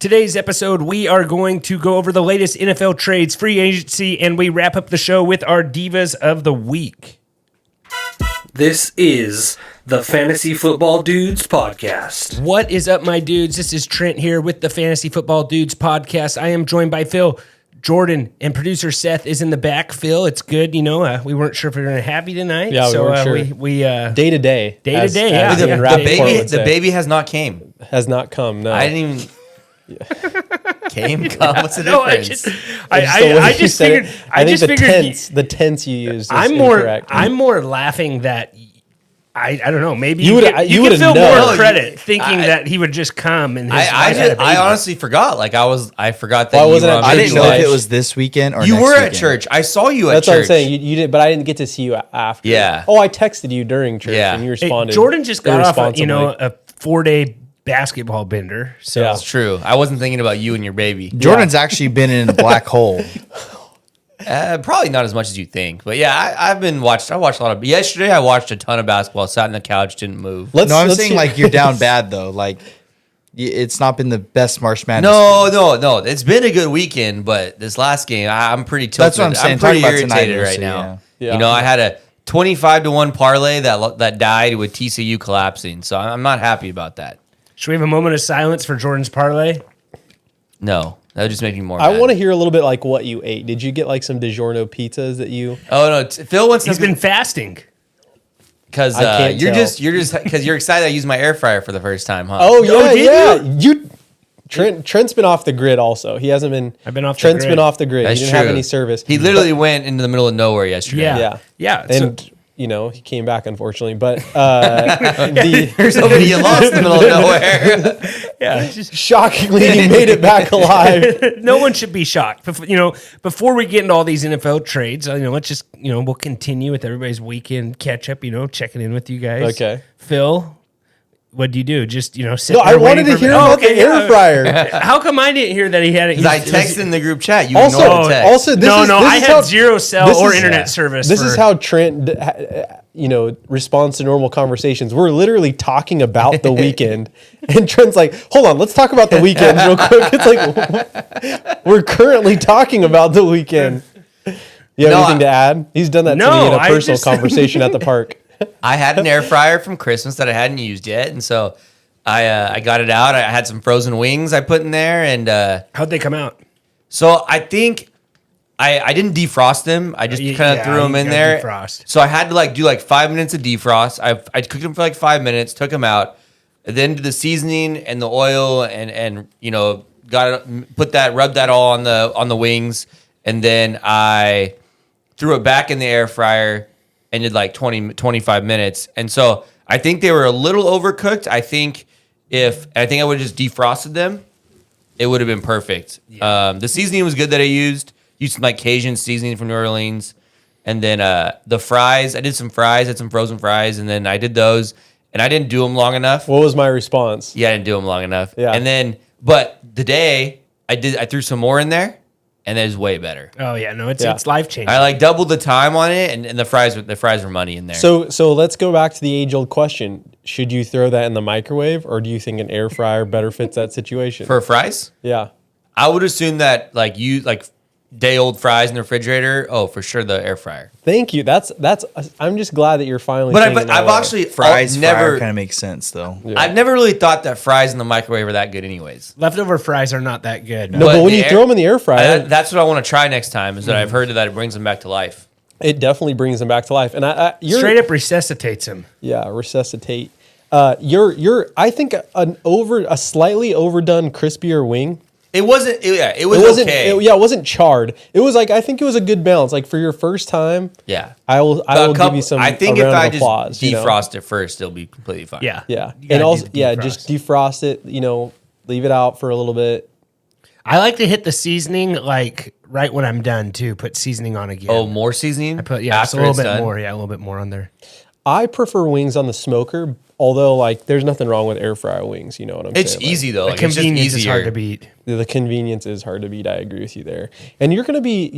Today's episode, we are going to go over the latest NFL trades, free agency, and we wrap up the show with our Divas of the Week. This is the Fantasy Football Dudes podcast. What is up, my dudes? This is Trent here with the Fantasy Football Dudes podcast. I am joined by Phil, Jordan, and producer Seth is in the back. Phil, it's good. You know, we weren't sure if we were going to have you tonight. Yeah, we weren't sure. We day to day. Yeah. The baby has not came. Has not come, no. I didn't even... Came, come. What's the difference? I just figured. The tense you used. I'm more laughing that I don't know. Maybe you give Phil more credit, thinking that he would just come and I honestly forgot. I forgot that. I didn't know if it was this weekend or you next were weekend. at church. I saw you at church. That's what I'm saying. You did, but I didn't get to see you after. Yeah. Oh, I texted you during church and you responded. Hey, Jordan just got off a 4-day basketball bender. So That's true. I wasn't thinking about you and your baby. Jordan's actually been in a black hole. Probably not as much as you think, but yeah, I watched a lot of. Yesterday, I watched a ton of basketball. Sat on the couch, didn't move. I'm saying you're down bad though. It's not been the best March Madness. No. It's been a good weekend, but this last game, I'm pretty tilted. That's what I'm saying. I'm pretty irritated tonight, right now. Yeah. You know, I had a 25-1 parlay that died with TCU collapsing, so I'm not happy about that. Should we have a moment of silence for Jordan's parlay? No, that would just make me more I mad. want to hear a little bit what you ate. Did you get some DiGiorno pizzas that you... Oh, no. Phil wants He's been fasting. Because you're just because you're excited I used my air fryer for the first time, huh? Oh, yeah. Trent's been off the grid also. He hasn't been... I've been off Trent's the grid. been off the grid. That's he didn't have any service. He literally went into the middle of nowhere yesterday. Yeah. And... he came back, unfortunately, but There's nobody you lost in the middle of nowhere. Shockingly, he made it back alive. No one should be shocked. Before we get into all these NFL trades, let's just, we'll continue with everybody's weekend catch up, checking in with you guys. Okay. Phil, what do you do? Just, sit No, there I wanted waiting to hear about the air fryer. How come I didn't hear that he had it? Because I texted in the group chat. You Also, ignored the text. also, this is I had how, zero cell or internet service. This is how Trent, responds to normal conversations. We're literally talking about the weekend, and Trent's like, "Hold on, let's talk about the weekend real quick." It's we're currently talking about the weekend. You have anything to add? He's done that to me in a personal conversation at the park. I had an air fryer from Christmas that I hadn't used yet, and so I got it out. I had some frozen wings I put in there, and how'd they come out? So I think I didn't defrost them. I just kind of threw them in there. Defrost. So I had to do 5 minutes of defrost. I cooked them for 5 minutes, took them out, and then did the seasoning and the oil, and rubbed that all on the wings, and then I threw it back in the air fryer and did 25 minutes. And so I think they were a little overcooked. I think I would have just defrosted them, it would have been perfect. Yeah. The seasoning was good that I used some Cajun seasoning from New Orleans. And then the fries, I did some fries, had some frozen fries, and then I did those, and I didn't do them long enough. What was my response? Yeah, I didn't do them long enough. Yeah. And then, but the day I threw some more in there, and it was way better. Oh yeah, no, it's life changing. I doubled the time on it, and the fries were money in there. So let's go back to the age old question: should you throw that in the microwave, or do you think an air fryer better fits that situation? For fries, yeah, I would assume that day old fries in the refrigerator. Oh, for sure, the air fryer. Thank you. That's. I'm just glad that you're finally. But I've actually fries never kind of makes sense though. Yeah. I've never really thought that fries in the microwave are that good, anyways. Leftover fries are not that good. No, but when you throw them in the air fryer, that's what I want to try next time. Is that I've heard that it brings them back to life. It definitely brings them back to life, and you're straight up resuscitates them. Yeah, resuscitate. You're. I think a slightly overdone crispier wing. It wasn't. It was okay. It wasn't charred. It was I think it was a good balance. For your first time. Yeah. I will give you some. I think if I applause, just defrost it first, it'll be completely fine. Yeah. Yeah. And also, just defrost it. Leave it out for a little bit. I like to hit the seasoning right when I'm done too. Put seasoning on again. Oh, more seasoning? I put just a little bit more. Yeah, a little bit more on there. I prefer wings on the smoker. Although, like, there's nothing wrong with air fryer wings. You know what I'm saying? It's easy though. The Like, it's just convenience is hard easier. to beat. The convenience is hard to beat. I agree with you there. And you're gonna be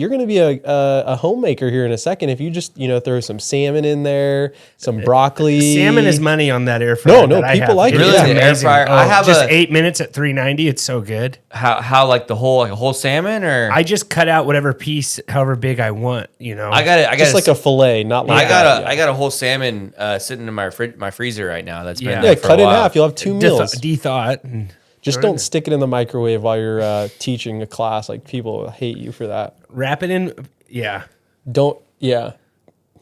a homemaker here in a second if you just throw some salmon in there, some broccoli. Salmon is money on that air fryer. No, that I people have. like it. Really, Yeah. the air fryer. I have just a 8 minutes at 390. It's so good. how like a whole salmon or I just cut out whatever piece, however big I want. I got it. Just like a fillet, not like I got a whole salmon sitting in my freezer right now. That's been Yeah. there yeah. for Cut a it in while. half. You'll have 2 meals. De-thought. And Just don't stick it in the microwave while you're teaching a class. Like people will hate you for that. wrap it in. Yeah. Don't. Yeah.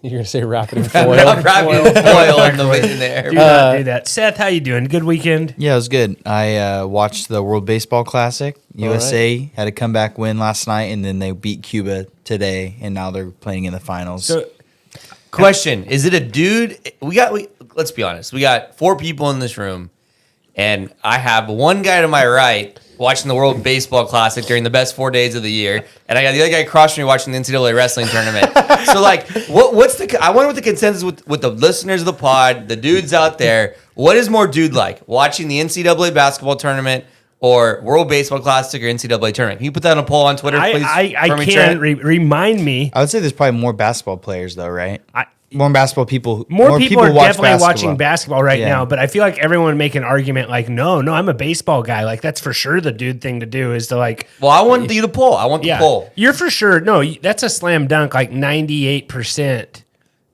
You're gonna say wrap it in foil. I'm wrapping foil in the air. Do not do that. Seth, how you doing? Good weekend? Yeah, it was good. I watched the World Baseball Classic. USA had a comeback win last night, and then they beat Cuba today, and now they're playing in the finals. So Question: is it a dude? Let's be honest. We got 4 people in this room, and I have one guy to my right watching the World Baseball Classic during the best 4 days of the year, and I got the other guy across from me watching the NCAA wrestling tournament. So, like, what's the? I wonder what the consensus with the listeners of the pod, the dudes out there. What is more dude like, watching the NCAA basketball tournament or World Baseball Classic or NCAA tournament? Can you put that on a poll on Twitter, please? I for me, can't Trent? remind me. I would say there's probably more basketball players, though, right? More basketball people. More people are watch definitely watching basketball right Yeah. now, but I feel like everyone would make an argument like, no, I'm a baseball guy. Like, that's for sure the dude thing to do is to like, Well, I want you to poll. I want the yeah, poll. you're for sure. No, that's a slam dunk. Like 98%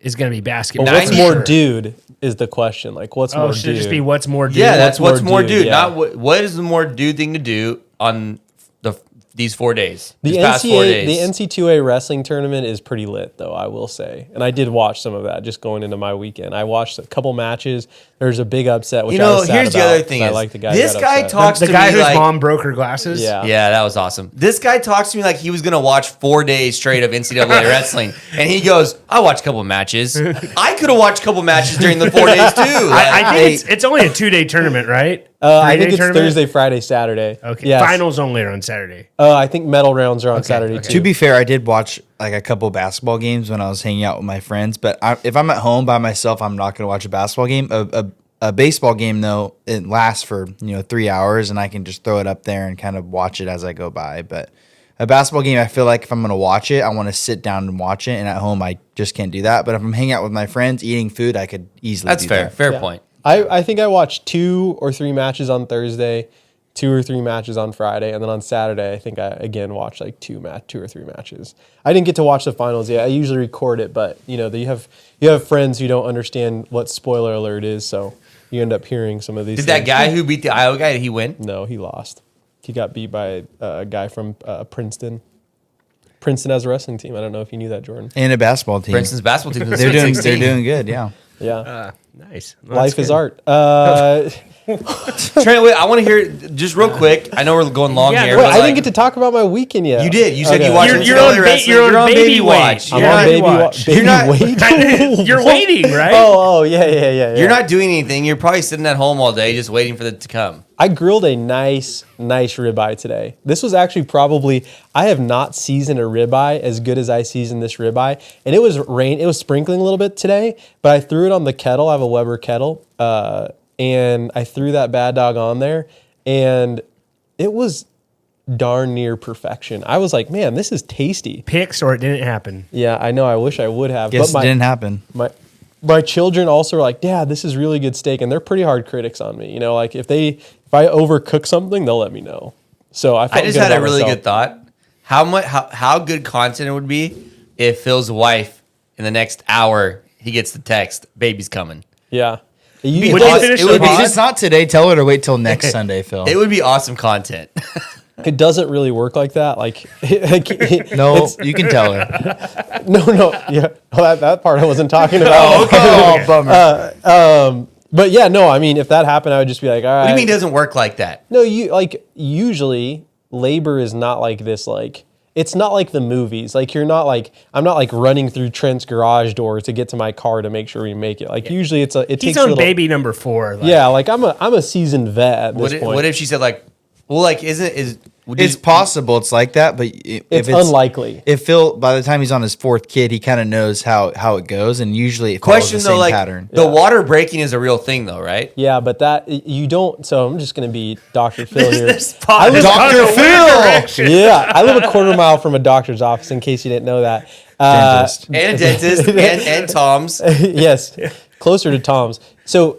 is going to be basketball. But what's 90 more sure. dude is the question. Like what's Oh, more should dude? it just be what's more dude? Yeah, that's what's more dude. yeah. Not what is the more dude thing to do on these 4 days. The These past 4 NCAA, days. the NC2A wrestling tournament is pretty lit, though, I will say. And I did watch some of that just going into my weekend. I watched a couple matches. There's a big upset, which I was sad here's the about, other thing 'cause I is like the guy this who got guy upset. talks The to guy me whose like mom broke her glasses. Yeah. yeah, that was awesome. This guy talks to me like he was gonna watch 4 days straight of NCAA wrestling, and he goes, "I watched a couple matches. I could have watched a couple matches during the 4 days too." I think it's only a 2-day tournament, right? I 3-day think it's tournament? Thursday, Friday, Saturday. Okay. Yes. Finals only are on Saturday. I think medal rounds are on Saturday, okay. too. To be fair, I did watch like a couple basketball games when I was hanging out with my friends. But if I'm at home by myself, I'm not going to watch a basketball game. A baseball game, though, it lasts for 3 hours, and I can just throw it up there and kind of watch it as I go by. But a basketball game, I feel like if I'm going to watch it, I want to sit down and watch it. And at home, I just can't do that. But if I'm hanging out with my friends, eating food, I could easily that's do fair. that. Fair point. I think I watched 2 or 3 matches on Thursday, 2 or 3 matches on Friday, and then on Saturday I think I again watched like 2 or 3 matches. I didn't get to watch the finals yet. I usually record it, but you have friends who don't understand what spoiler alert is, so you end up hearing some of these. Did things. that guy who beat the Iowa guy? Did he win? No, he lost. He got beat by a guy from Princeton. Princeton has a wrestling team. I don't know if you knew that, Jordan. And a basketball team. Princeton's basketball team. They're doing good. Yeah. Yeah, Nice. life is art. Trent, wait, I want to hear just real quick. I know we're going long Yeah, here. wait, but I didn't get to talk about my weekend yet. You did. You said Okay. you watched You're NCAA on wrestling. you're on baby watch. weight. I'm Yeah, on baby watch. baby You're not- weight. You're waiting, right? Oh, yeah. You're not doing anything. You're probably sitting at home all day just waiting for it to come. I grilled a nice ribeye today. This was actually I have not seasoned a ribeye as good as I seasoned this ribeye. And it was sprinkling a little bit today, but I threw it on the kettle. I have a Weber kettle. And I threw that bad dog on there, and it was darn near perfection. I was like, man, this is tasty. Picks or it didn't happen. Yeah, I know. I wish I would have. Guess but it didn't happen. my children also are like, Dad, this is really good steak, and they're pretty hard critics on me. Like if I overcook something, they'll let me know. So I I just good had a about really myself. good thought. How good content it would be if Phil's wife in the next hour he gets the text, baby's coming. Yeah. Would you does- finish it the would be If pod? it's not today, tell her to wait till next Sunday, Phil. It would be awesome content. It doesn't really work like that. Like, No, you can tell her. no. Yeah. Well, that part I wasn't talking about. Oh, bummer. But yeah, no, I mean, if that happened, I would just be like, all right. What do you mean it doesn't work like that? No, usually labor is not like this, like, it's not like the movies. Like I'm not like running through Trent's garage door to get to my car to make sure we make it. Like usually it He's takes on a little, baby number 4. Like, yeah, like I'm a seasoned vet at this point. What if she said like, well, like, would It's possible it's like that, but if It's unlikely. If Phil, by the time he's on his 4th kid, he kind of knows how it goes, and usually it follows Question the though, same like pattern. the water breaking is a real thing though, right? Yeah, but that you don't. So I'm just going to be Dr. Phil here. This pod is Dr. going a weird Phil! direction. Yeah, I live a quarter mile from a doctor's office. In case you didn't know that. Dentist. And a dentist and Tom's. Yes, closer to Tom's. So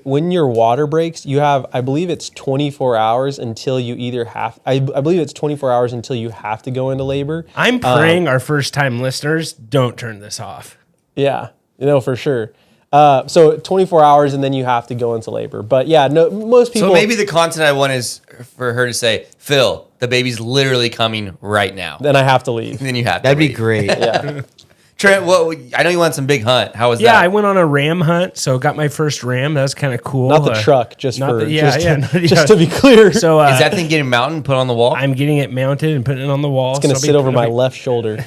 when your water breaks, you have, I believe it's 24 hours until you either have, I believe it's 24 hours until you have to go into labor. I'm praying our first time listeners don't turn this off. Yeah, for sure. So 24 hours and then you have to go into labor. But yeah, no, most people. So maybe the content I want is for her to say, Phil, the baby's literally coming right now. Then I have to leave. And then you have to That'd be leave. great. Yeah. Trent, I know you went some big hunt. How was Yeah, that? I went on a ram hunt, so got my first ram. That was kind of cool. Not the truck, just not for the- yeah, just, yeah, to, no, just yeah. to be clear. So Is that thing getting mounted and put on the wall? I'm getting it mounted and putting it on the wall. it's gonna So sit over my left shoulder.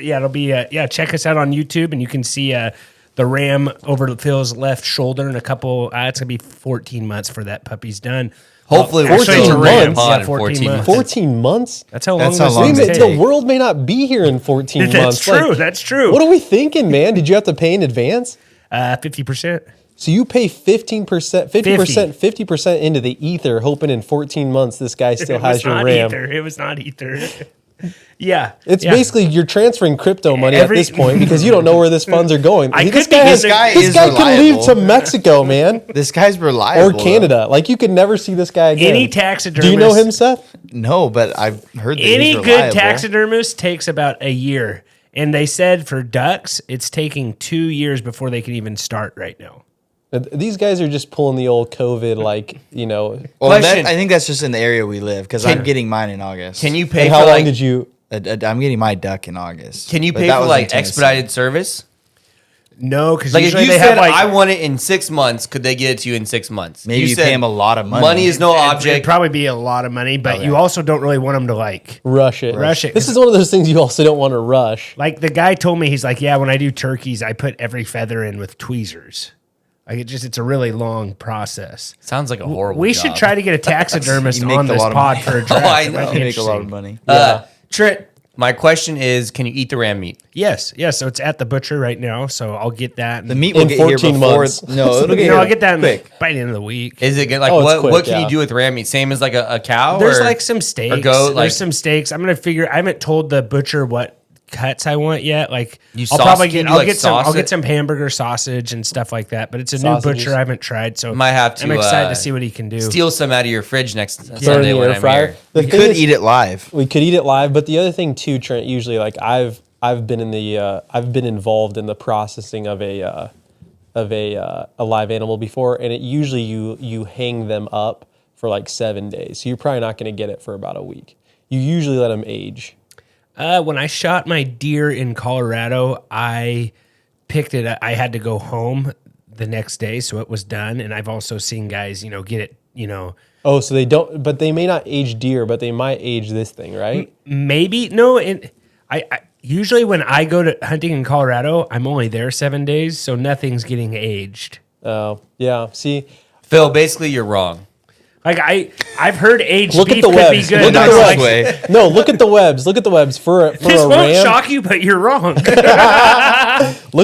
Yeah, it'll be. Check us out on YouTube, and you can see the ram over Phil's left shoulder in a couple. It's gonna be 14 months for that puppy's done. Hopefully, we're 14 still months. on Yeah, 14 months. 14 months? That's how long That's this how long is it take. takes. The world may not be here in 14 That's months. true. Like, That's true. what are we thinking, man? Did you have to pay in advance? 50%. So you pay 15%, 50%, 50% into the ether, hoping in 14 months this guy still It has was your not RAM. ether. It was not ether. Yeah, It's yeah. basically you're transferring crypto money Every- at this point because you don't know where this funds are going. I This could be guy, getting- this is guy can leave reliable. to Mexico, man, This guy's reliable. or Canada. Like you could never see this guy again. Any taxidermist. Do you know him, Seth? No, but I've heard that Any he's good reliable. taxidermist takes about a year, and they said for ducks, it's taking 2 years before they can even start right now. These guys are just pulling the old COVID, Well, Question. I think that's just in the area we live because I'm getting mine in August. Can you pay And for how long like? did you? I'm getting my duck in August. Can you But pay that for was in like Tennessee. expedited service? No, because Like if usually you they said have like I want it in 6 months, could they get it to you in 6 months? Maybe you said pay him a lot of money. Money is no it'd object. probably be a lot of money, but Okay. you also don't really want them to like. Rush it. Rush it. This is one of those things you also don't want to rush. Like the guy told me, he's like, yeah, when I do turkeys, I put every feather in with tweezers. Like it's a really long process. Sounds like a horrible. We job. should try to get a taxidermist You make on a this lot of pod money. for a draft. I It know. might be You make a lot of interesting. money. Trent, my question is, can you eat the ram meat? Yes. So it's at the butcher right now. So I'll get that. The meat will In get here 14 before. months. No, it'll get You know, here I'll get that quick. by the end of the week. Is it good? Like Oh, it's what? quick, What can yeah. you do with ram meat? Same as like a cow? There's or- like some steaks. goat, like- There's some steaks. I'm gonna figure. I haven't told the butcher what cuts I want yet. Like You I'll sauce- probably can you get. do, I'll like, get some. I'll sauce get it? some hamburger sausage and stuff like that. But it's a Sausages. new butcher I haven't tried, so Might have to, I'm excited to see see what he can do. steal some out of your fridge next Throw it in Sunday the when air I'm fryer. here. The You thing could is, eat it live. we could eat it live, but the other thing too, Trent. Usually, like I've been in the I've been involved in the processing of a live animal before, and it usually you hang them up for like 7 days. So you're probably not going to get it for about a week. You usually let them age. When I shot my deer in Colorado, I picked it. I had to go home the next day, so it was done. And I've also seen guys, get it, Oh, so they don't, but they may not age deer, but they might age this thing, right? maybe no. And I usually when I go to hunting in Colorado, I'm only there 7 days, so nothing's getting aged. Oh, yeah. See, Phil, basically you're wrong. Like I've heard aged Look at beef the could webs. be good. Look at That's the like, way. no, look at the webs. Look at the webs for this a won't ram. shock you, but you're wrong. Look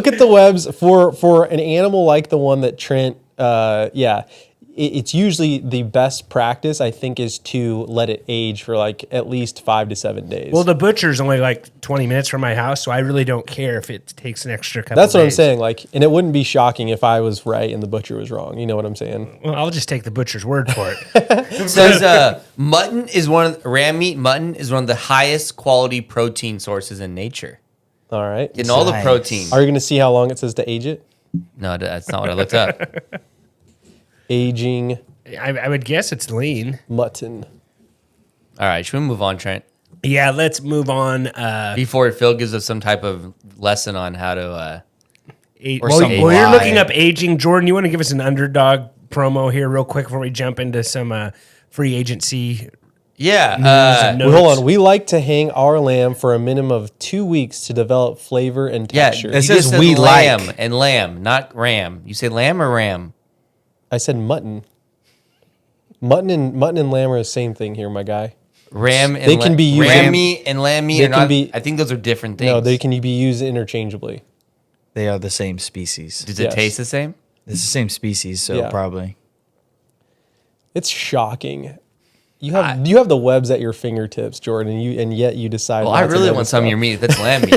at the webs for an animal like the one that Trent. It's usually the best practice, I think, is to let it age for like at least 5 to 7 days. Well, the butcher's only like 20 minutes from my house, so I really don't care if it takes an extra couple. That's what I'm days. saying. Like, and it wouldn't be shocking if I was right and the butcher was wrong. You know what I'm saying? Well, I'll just take the butcher's word for it. It says mutton is ram meat. Mutton is one of the highest quality protein sources in nature. All right. Getting all the Nice. protein. Are you going to see how long it says to age it? No, that's not what I looked up. Aging I would guess it's lean. mutton. All right, should we move on, Trent? Yeah, let's move on. Before Phil gives us some type of lesson on how to. Or Well, some you're lie. looking up aging. Jordan, you want to give us an Underdog promo here real quick before we jump into some free agency? Yeah. No. Well, hold on. We like to hang our lamb for a minimum of 2 weeks to develop flavor and Yeah, texture. It you says just said we lamb like. and lamb, not ram. You say lamb or ram? I said mutton. Mutton and lamb are the same thing here, my guy. Ram and They can be used- ram meat and lamb meat They are can not. be- I think those are different things. No, they can be used interchangeably. They are the same species. Does it Yes. taste the same? It's the same species, so Yeah. probably. It's shocking. You have the webs at your fingertips, Jordan, and yet you decide. Well, not I to really know want this some of stuff. your meat. If it's lamb meat,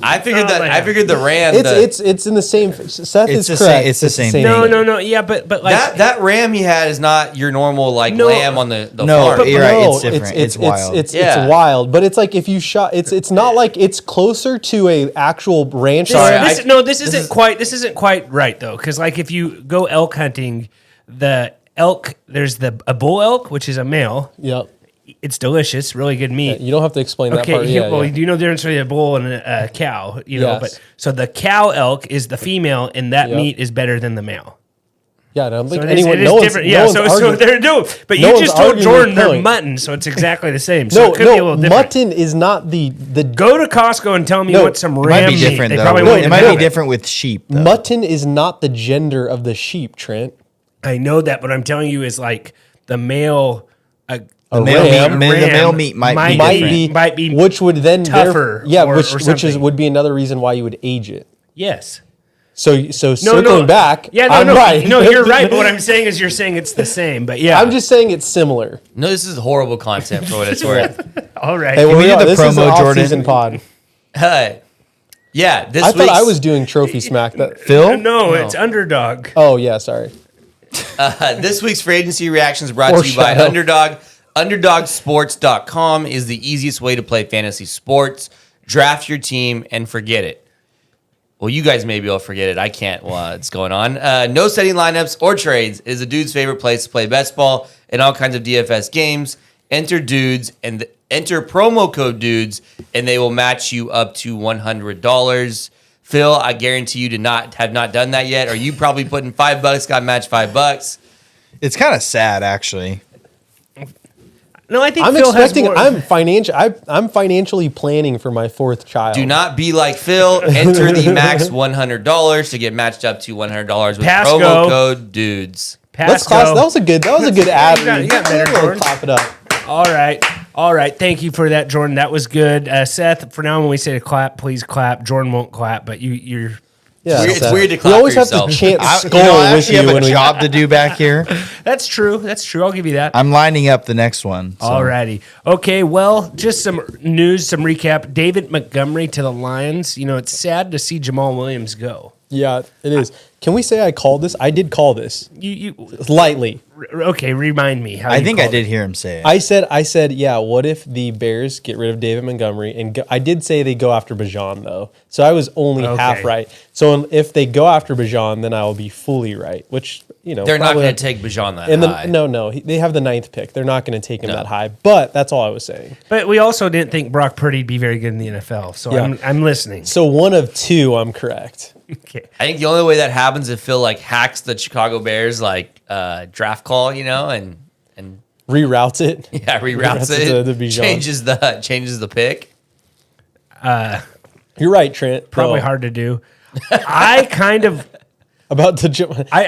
I figured that. I figured the ram. It's in the same. Seth It's is the correct. same- it's the same thing. thing. No. Yeah, but like that ram he had is not your normal like No. lamb on the No, farm. but you're right. No, It's different. It's wild. It's Yeah. wild, but it's like if you shot. It's not like it's closer to a actual ranch. Sorry, lamb. This isn't quite right though, because like if you go elk hunting, the elk there's a bull elk, which is a male. Yep. It's delicious, really good meat. You don't have to explain that Okay, part. Yeah, well, yeah. you know the difference between a bull and a cow, you know. Yes. But so the cow elk is the female, and that Yep. meat is better than the male. Yeah, I don't think So it is anyone. different. No Yeah, one's so arguing. they're no, but No you one's just told arguing Jordan your they're point. mutton, so it's exactly the same. So No, it could be a little different. mutton is not the Go to Costco and tell me No, what some It ram might be meat. different They though. probably won't It even might have be it. different with sheep. Though. mutton is not the gender of the sheep, Trent. I know that, but I'm telling you, is like the male. A male ram meat, the male meat might be different. might be which would then tougher or which something. would be another reason why you would age it. yes. So circling back, Yeah, I'm right. No, you're right. But what I'm saying is, you're saying it's the same. But yeah, I'm just saying it's similar. No, this is horrible content for what it's worth. all right. Hey, we do the this is an promo, off-season Jordan? pod. Yeah, this I thought week's- I was doing trophy smack. That Phil? no, it's Underdog. Oh yeah, sorry. This week's free agency reactions brought to you by Foreshadow. Underdog. UnderdogSports.com is the easiest way to play fantasy sports. Draft your team and forget it. Well, you guys maybe will forget it. I can't while it's going on. No setting lineups or trades is a dude's favorite place to play best ball and all kinds of DFS games. Enter dudes and enter promo code dudes, and they will match you up to $100. Phil, I guarantee you have not done that yet, or you probably put in $5, got matched $5. It's kind of sad, actually. No, I think I'm Phil expecting. has more. I'm financially planning for my fourth child. Do not be like Phil. Enter the max $100 to get matched up to $100 with Pass promo go. code dudes. Let's class. That was a good ad. You got better, Jordan. Clap it up. All right. Thank you for that, Jordan. That was good. Seth, for now, when we say to clap, please clap. Jordan won't clap, but you're. Yeah, It's Seth. weird to You clap always for have to yourself. chant I skull with actually you have when a we. job to do back here. That's true. I'll give you that. I'm lining up the next one. So. Alrighty. Okay, well, just some news, some recap. David Montgomery to the Lions. You know, it's sad to see Jamal Williams go. Yeah, it is. Can we say I called this? I did call this You lightly. okay, remind me how I you think I called did it. hear him say it. I said, yeah, what if the Bears get rid of David Montgomery? And I did say they go after Bijan, though. So I was only half Okay. right. So if they go after Bijan, then I will be fully right, which, you know. They're not probably going to take Bijan that and high. No. They have the 9th pick. They're not going to take him that high. But that's all I was saying. But we also didn't think Brock Purdy'd be very good in the NFL. So Yeah. I'm listening. So one of two, I'm correct. Okay. I think the only way that happens is Phil like hacks the Chicago Bears like draft call, you know, and Reroutes it. yeah, reroutes Reroutes it to it, Bijan. changes the pick. You're right, Trent. Probably No. hard to do. I kind of About the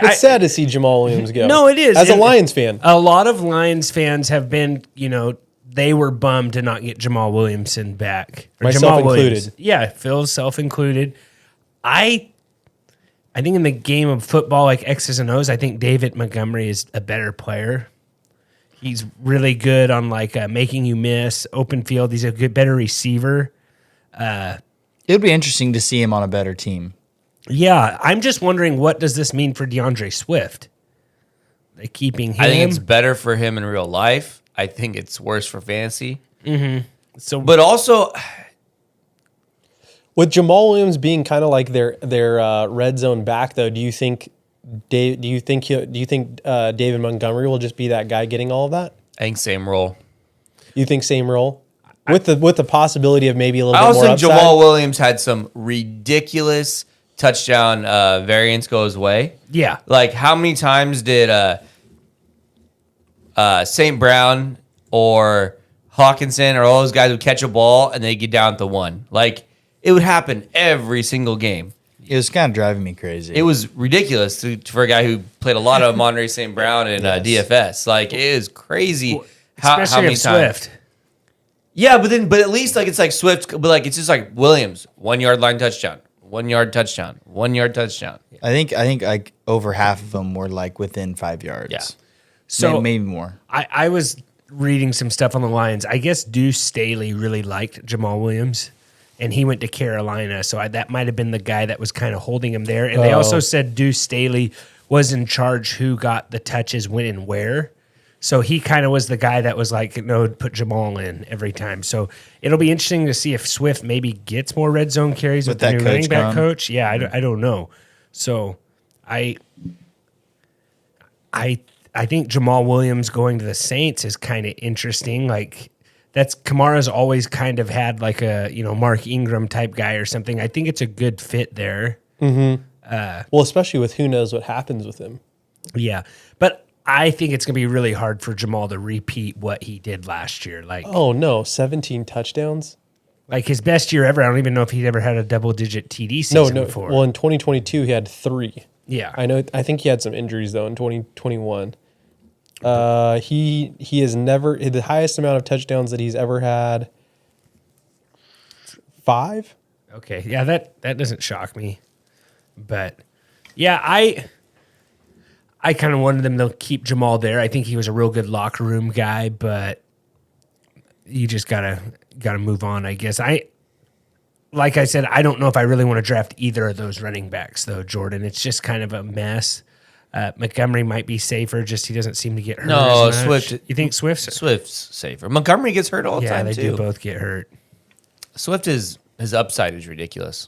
it's sad to see Jamal Williams go. No, it is. As a And Lions fan. a lot of Lions fans have been, you know, they were bummed to not get Jamal Williamson back. Or Myself Jamal included. Williams. Yeah, Phil self included. I think in the game of football, like X's and O's, I think David Montgomery is a better player. He's really good on like making you miss, open field. He's a better receiver. It'd be interesting to see him on a better team. Yeah, I'm just wondering, what does this mean for DeAndre Swift? Like keeping him. I think it's better for him in real life. I think it's worse for fantasy. so. But also, With Jamal Williams being kind of like their red zone back, though, do you think David Montgomery will just be that guy getting all of that? I think same role. You think same role with the possibility of maybe a little I bit also more think upside? Jamal Williams had some ridiculous touchdown variance go his way. yeah. Like, how many times did St. Brown or Hawkinson or all those guys would catch a ball and they get down to one? Like, it would happen every single game. It was kind of driving me crazy. It was ridiculous for a guy who played a lot of Monterey St. Brown and DFS. Like, it is crazy how Especially many if times. Swift. Yeah, but at least like it's like Swift, but like it's just like Williams, 1 yard line touchdown, 1 yard touchdown, 1 yard touchdown. I think like over half of them were like within 5 yards. Yeah. So maybe more. I was reading some stuff on the Lions. I guess Deuce Staley really liked Jamal Williams, and he went to Carolina. So that might have been the guy that was kind of holding him there. And they also said Deuce Staley was in charge who got the touches when and where. So he kind of was the guy that was like, no, put Jamal in every time. So it'll be interesting to see if Swift maybe gets more red zone carries with the new running back coach. Yeah, I don't know. So I think Jamal Williams going to the Saints is kind of interesting. Like Kamara's always kind of had like a Mark Ingram type guy or something. I think it's a good fit there. Well, especially with who knows what happens with him. Yeah, but I think it's going to be really hard for Jamal to repeat what he did last year. Like, Oh no, 17 touchdowns. like his best year ever. I don't even know if he'd ever had a double-digit TD season No. before. Well, in 2022 he had 3. Yeah, I think he had some injuries though in 2021. He has never the highest amount of touchdowns that he's ever had. 5. Okay, yeah, that doesn't shock me, but yeah, I kind of wanted them to keep Jamal there. I think he was a real good locker room guy, but you just gotta move on, I guess. Like I said, I don't know if I really want to draft either of those running backs, though, Jordan. It's just kind of a mess. Montgomery might be safer, just he doesn't seem to get hurt. No, as much. Swift. You think Swift's? Swift's safer. Montgomery gets hurt all the Yeah, time they too. do both get hurt. Swift his upside is ridiculous.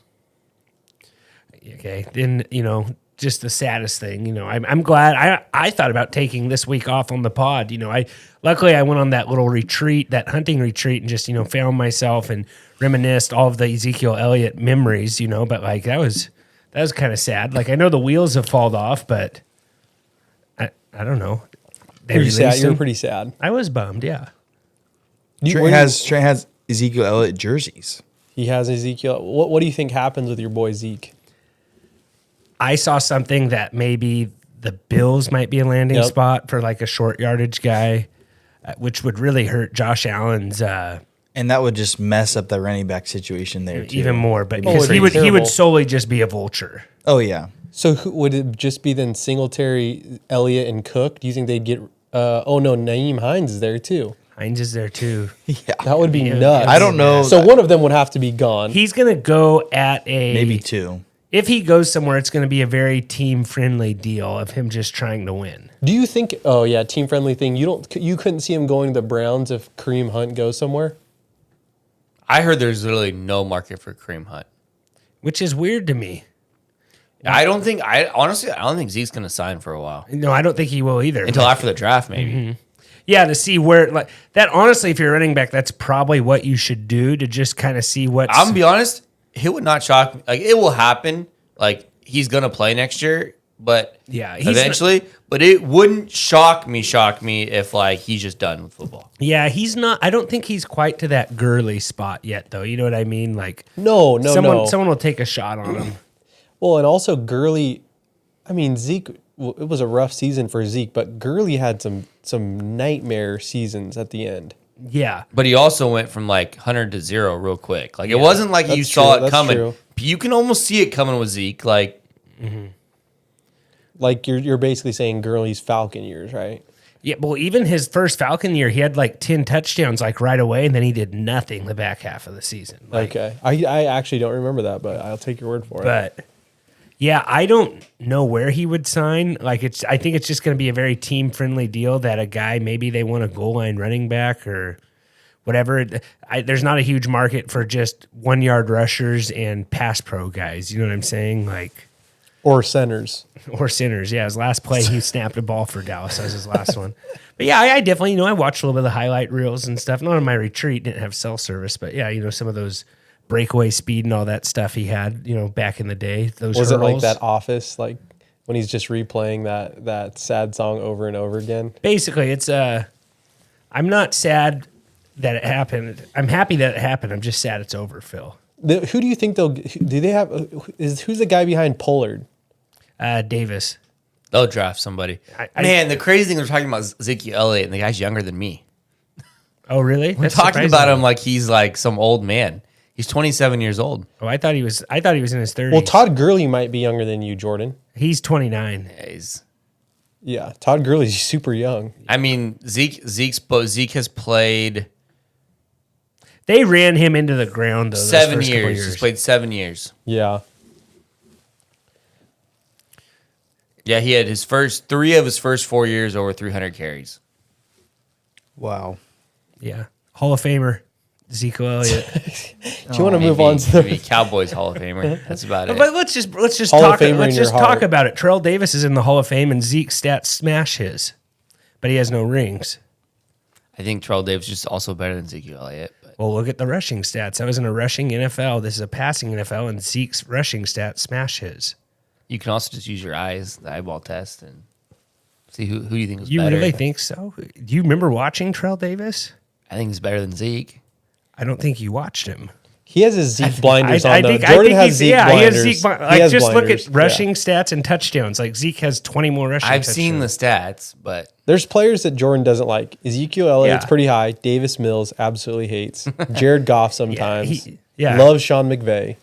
Okay, then just the saddest thing. I'm glad I thought about taking this week off on the pod. Luckily I went on that little retreat, that hunting retreat, and just found myself and reminisced all of the Ezekiel Elliott memories. But like that was kind of sad. Like I know the wheels have fallen off, but I don't know. Pretty sad. released You're him. pretty sad. I was bummed. Yeah. Trent has Ezekiel Elliott jerseys. He has Ezekiel. What do you think happens with your boy Zeke? I saw something that maybe the Bills might be a landing Yep. spot for like a short yardage guy, which would really hurt Josh Allen's And that would just mess up the running back situation there too. even more. But Oh, because it'd he be would terrible. solely just be a vulture. Oh yeah. So would it just be then Singletary, Elliott, and Cook? Do you think they'd get? Oh no, Naeem Hines is there too. Hines is there too. Yeah. That would be nuts. I don't know. So one of them would have to be gone. He's gonna go at a Maybe 2. If he goes somewhere, it's gonna be a very team friendly deal of him just trying to win. Do you think? Oh yeah, team friendly thing. You couldn't see him going to the Browns if Kareem Hunt goes somewhere. I heard there's literally no market for Kareem Hunt. Which is weird to me. I don't think Zeke's gonna sign for a while. No, I don't think he will either. Until after the draft, maybe. Yeah, to see where like that. Honestly, if you're a running back, that's probably what you should do to just kind of see what's. I'm gonna be honest, it would not shock me. Like it will happen. Like he's gonna play next year, but Yeah, he's eventually. But it wouldn't shock me if like he's just done with football. Yeah, he's not. I don't think he's quite to that girly spot yet, though. You know what I mean? Like No. someone will take a shot on him. Well, and also Gurley. I mean Zeke. It was a rough season for Zeke, but Gurley had some nightmare seasons at the end. Yeah, But he also went from like 100 to 0 real quick. Like it wasn't like you that's saw true, it that's coming. true. You can almost see it coming with Zeke. Like Like you're basically saying Gurley's Falcon years, right? yeah. Well, even his first Falcon year, he had like 10 touchdowns like right away, and then he did nothing the back half of the season. Like, Okay. I actually don't remember that, but I'll take your word for it. but yeah, I don't know where he would sign. Like I think it's just going to be a very team friendly deal that a guy maybe they want a goal line running back or whatever. There's not a huge market for just 1 yard rushers and pass pro guys. You know what I'm saying? Like Or centers. or sinners. Yeah, his last play he snapped a ball for Dallas. That was his last one. But yeah, I definitely I watched a little bit of the highlight reels and stuff. Not on my retreat, didn't have cell service, but yeah, some of those breakaway speed and all that stuff he had, back in the day. Those Was it like hurdles. that Office, like when he's just replaying that sad song over and over again? Basically, it's I'm not sad that it happened. I'm happy that it happened. I'm just sad it's over, Phil. Who do you think do they have? Who's the guy behind Pollard? Davis. they'll draft somebody. I- Man, the crazy thing we're talking about is Ezekiel Elliott, and the guy's younger than me. Oh, really? We're talking about him like he's like some old man. He's 27 years old. Oh, I thought he was in his 30s. Well, Todd Gurley might be younger than you, Jordan. He's 29. Yeah, Yeah, Todd Gurley's super young. I mean, Zeke has played They ran him into the ground though. 7 years. He's played 7 years. Yeah. Yeah, he had three of his first 4 years over 300 carries. Wow. Yeah, Hall of Famer Zeke Elliott. Do you want to move on to maybe Cowboys Hall of Famer? That's about it. But let's just Hall of talk. Famer Let's in your just talk heart. about it. Terrell Davis is in the Hall of Fame, and Zeke's stats smash his, but he has no rings. I think Terrell Davis is just also better than Zeke Elliott. But Well, look at the rushing stats. I was in a rushing NFL. This is a passing NFL, and Zeke's rushing stats smash his. you can also just use your eyes, the eyeball test, and see who you think was You better. really think so? Do you remember watching Terrell Davis? I think he's better than Zeke. I don't think you watched him. He has his Zeke blinders on, though. I Jordan think has Zeke he blinders. has Zeke. He has Just blinders. look at rushing stats and touchdowns. Like Zeke has 20 more rushing. I've seen the touchdowns. stats, but There's players that Jordan doesn't like. Ezekiel Elliott's Yeah. pretty high. Davis Mills absolutely hates. Jared Goff sometimes. Yeah. Loves Sean McVay.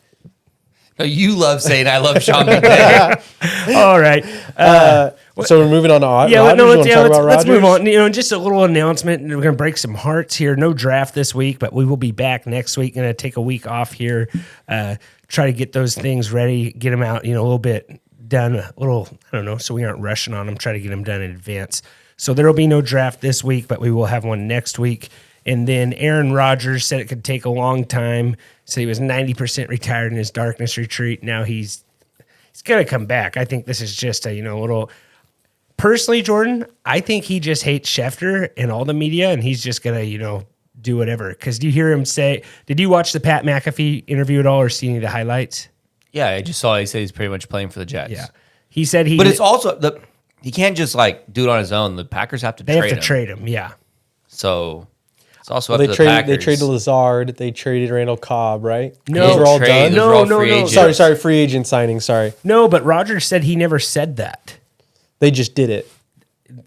no, you love saying I love Sean McVay. All right. So we're moving on to Rodgers. Yeah, You no, wanna let's, talk about let's move Rodgers? on. You know, just a little announcement. We're going to break some hearts here. No draft this week, but we will be back next week. Going to take a week off here. Try to get those things ready, get them out. You know, a little bit done. A little, I don't know, so we aren't rushing on them. Try to get them done in advance. So there will be no draft this week, but we will have one next week. And then Aaron Rodgers said it could take a long time. So he was 90% retired in his darkness retreat. Now he's going to come back. I think this is just a little. Personally, Jordan, I think he just hates Schefter and all the media, and he's just gonna, do whatever. Because do you hear him say? Did you watch the Pat McAfee interview at all, or see any of the highlights? Yeah, I just saw he said he's pretty much playing for the Jets. Yeah, he said he. But it's also he can't just like do it on his own. The Packers have to they trade have to him. trade him. Yeah, So it's also Well, up they to the Packers. traded. They traded Lazard. They traded Randall Cobb. Right? No. Those were all Trade, done. those were all No, free no. agents. Sorry. Free agent signing. Sorry. no, but Rodgers said he never said that. They just did it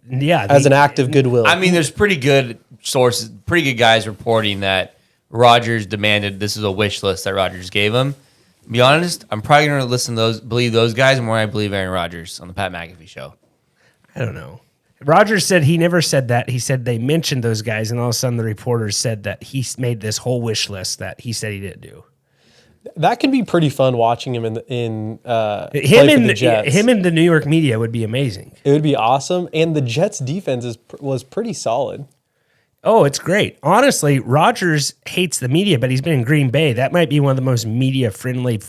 Yeah, as an act of goodwill. I mean, there's pretty good sources, pretty good guys reporting that Rodgers demanded this is a wish list that Rodgers gave him. To be honest, I'm probably going to believe those guys more than I believe Aaron Rodgers on the Pat McAfee show. I don't know. Rodgers said he never said that. He said they mentioned those guys, and all of a sudden the reporters said that he made this whole wish list that he said he didn't do. that can be pretty fun watching him play Him for and the Jets. him and the New York media would be amazing. It would be awesome, and the Jets' defense was pretty solid. Oh, it's great. Honestly, Rodgers hates the media, but he's been in Green Bay. That might be one of the most media-friendly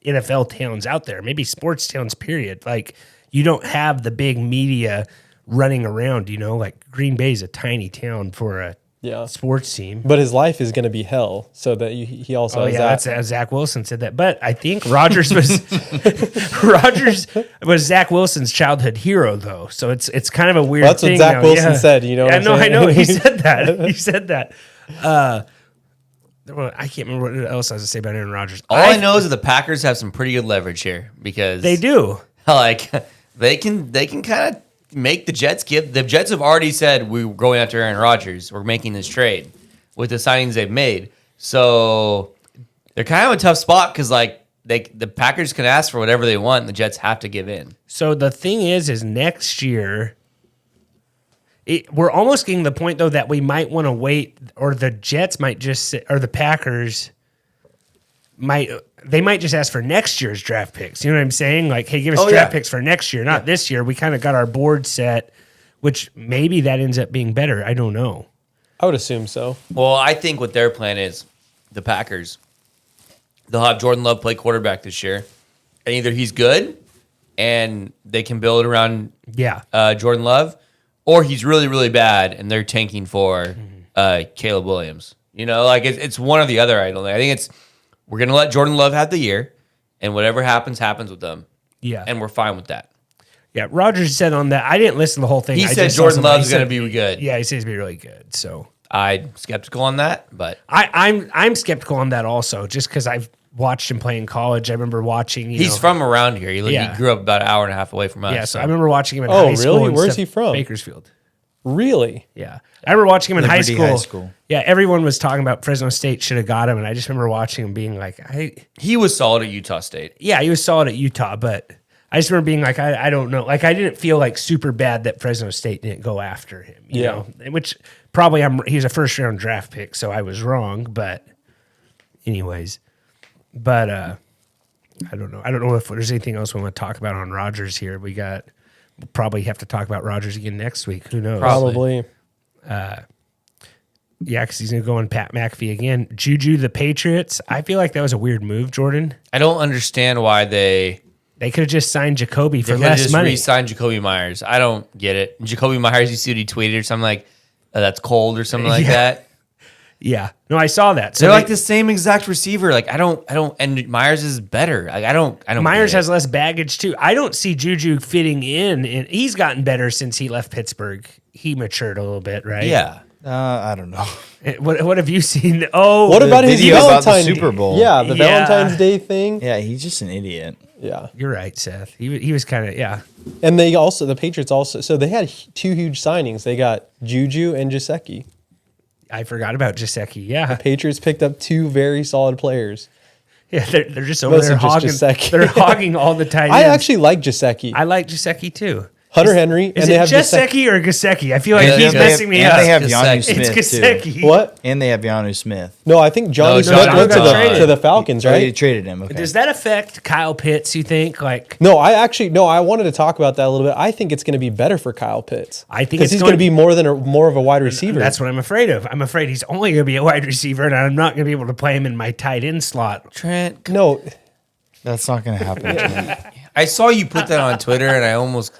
NFL towns out there. Maybe sports towns, period. Like, you don't have the big media running around, Like, Green Bay is a tiny town for a sports team. But his life is going to be hell. So that he also has that. That's Zach Wilson said that. But I think Rodgers was Zach Wilson's childhood hero, though. So it's kind of a weird. Well, that's what thing Zach now. Wilson said. You know, what I'm I saying? know. He said that. He said that. I can't remember what else I was to say about Aaron Rodgers. All I know is that the Packers have some pretty good leverage here because They do. Like they can kind of make the Jets give. The Jets have already said we're going after Aaron Rodgers. We're making this trade with the signings they've made. So they're kind of a tough spot because the Packers can ask for whatever they want, and the Jets have to give in. So the thing is next year, we're almost getting to the point, though, that we might want to wait, or the Jets might just, or the Packers might just ask for next year's draft picks. You know what I'm saying? Like, hey, give us draft picks for next year, not this year. We kind of got our board set, which maybe that ends up being better. I don't know. I would assume so. Well, I think what their plan is, the Packers, they'll have Jordan Love play quarterback this year, and either he's good and they can build around Jordan Love, or he's really, really bad and they're tanking for Caleb Williams. It's one or the other. I think we're going to let Jordan Love have the year, and whatever happens with them. Yeah. And we're fine with that. Yeah, Rodgers said on that. I didn't listen to the whole thing. He I said just saw Jordan somebody- Love's he said- going to be good. Yeah, he says he's going to be really good. So I'm skeptical on that, but I'm skeptical on that also, just because I've watched him play in college. I remember watching. He's from around here. He Yeah. grew up about an hour and a half away from us. Yeah, so I remember watching him in Oh, high school. really? and Where's stuff. he from? Bakersfield. Really? Yeah. I remember watching him in high Liberty school. High School. Yeah, everyone was talking about Fresno State should have got him, and I just remember watching him being like, He was solid at Utah State. yeah, he was solid at Utah, but I just remember being like, I don't know. Like, I didn't feel like super bad that Fresno State didn't go after him, you know? Which probably he's a first round draft pick, so I was wrong, but anyways. But I don't know. I don't know if there's anything else we want to talk about on Rodgers here. We'll probably have to talk about Rodgers again next week. Who knows? Probably. Yeah, because he's going to go on Pat McAfee again. Juju, the Patriots. I feel like that was a weird move, Jordan. I don't understand why they They could have just signed Jacoby for could have less just money. re-signed Jacoby Myers. I don't get it. Jacoby Myers, you see what he tweeted or something like, that's cold or something like Yeah. that. Yeah. No, I saw that. So They're like the same exact receiver. Like I don't, and Myers is better. Like I don't. Myers get it. has less baggage too. I don't see Juju fitting in, and he's gotten better since he left Pittsburgh. He matured a little bit, right? Yeah. I don't know. What have you seen? Oh, What about his video about the Valentine's Super Bowl. Yeah, the Yeah. Valentine's Day thing. Yeah, he's just an idiot. Yeah. You're right, Seth. He was kind of And the Patriots also, so they had two huge signings. They got Juju and Gesicki. I forgot about Gesicki. Yeah, Patriots picked up two very solid players. yeah. They're just over Mostly there just hogging. Gesicki. They're hogging all the tight ends. I actually like Gesicki. I like Gesicki too. Hunter Henry. Is and they it have Gesicki or Gesicki? I feel like Yeah, he's they messing me and up. they have Gesicki. Yanu It's Smith Gesicki. too. What? And they have Yanu Smith. No, I think Johnny No, Smith Johnny went got traded. to the Falcons, Right? They right? traded him. Okay. Does that affect Kyle Pitts? You think? Like, No, I wanted to talk about that a little bit. I think it's going to be better for Kyle Pitts. I think because it's he's going going to be more of a wide receiver. that's what I'm afraid of. I'm afraid he's only going to be a wide receiver, and I'm not going to be able to play him in my tight end slot. Trent, no. That's not going to happen. I saw you put that on Twitter, and I almost.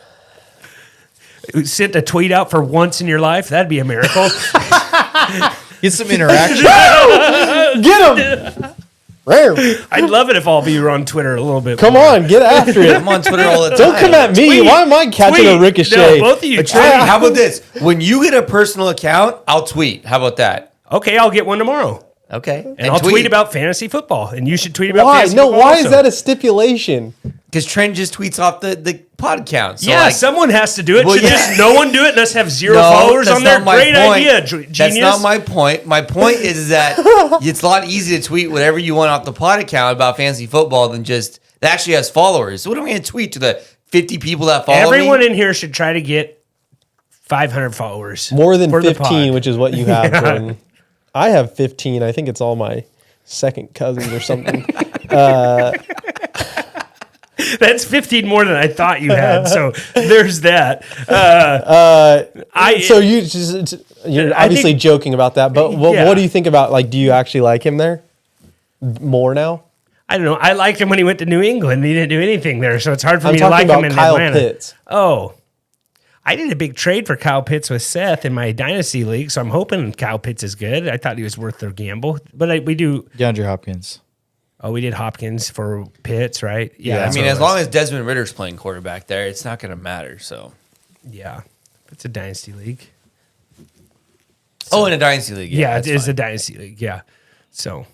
Sent a tweet out for once in your life. That'd be a miracle. Get some interaction. Get him! Rare. I'd love it if all of you were on Twitter a little bit. Come more. on, get after it. I'm on Twitter all the time. Don't come at me. Tweet. Why am I catching a Tweet. ricochet? No, both of you. Trent, tweet. how about this? When you get a personal account, I'll tweet. How about that? Okay, I'll get one tomorrow. Okay. And I'll tweet about fantasy football. And you should tweet about Why? fantasy No, football why also. is that a stipulation? because Trent just tweets off the pod count. So yeah, like, someone has to do it. Well, Should yeah. just no one do it and us have zero no, followers that's on there? not my Great point. idea, genius. That's not my point. My point is that it's a lot easier to tweet whatever you want off the pod account about fantasy football than just that actually has followers. So what am I going to tweet to the 50 people that follow Everyone me? in here should try to get 500 followers. More than for the 15, pod. which is what you have, Yeah. Jordan. I have 15. I think it's all my second cousins or something. That's 15 more than I thought you had. So there's that. So you're I obviously think- joking about that, but Yeah. what do you think about, like, do you actually like him there more now? I don't know. I liked him when he went to New England. He didn't do anything there, so it's hard for I'm me to talking like him about in Kyle Atlanta. Pitts. Oh, I did a big trade for Kyle Pitts with Seth in my dynasty league, so I'm hoping Kyle Pitts is good. I thought he was worth the gamble, but we do. DeAndre Hopkins. Oh, we did Hopkins for Pitts, right? I that's mean, what it as was. long as Desmond Ritter's playing quarterback there, it's not going to matter. So, yeah, it's a dynasty league. in a dynasty league, Yeah, that's it is fine. a dynasty league. Yeah, so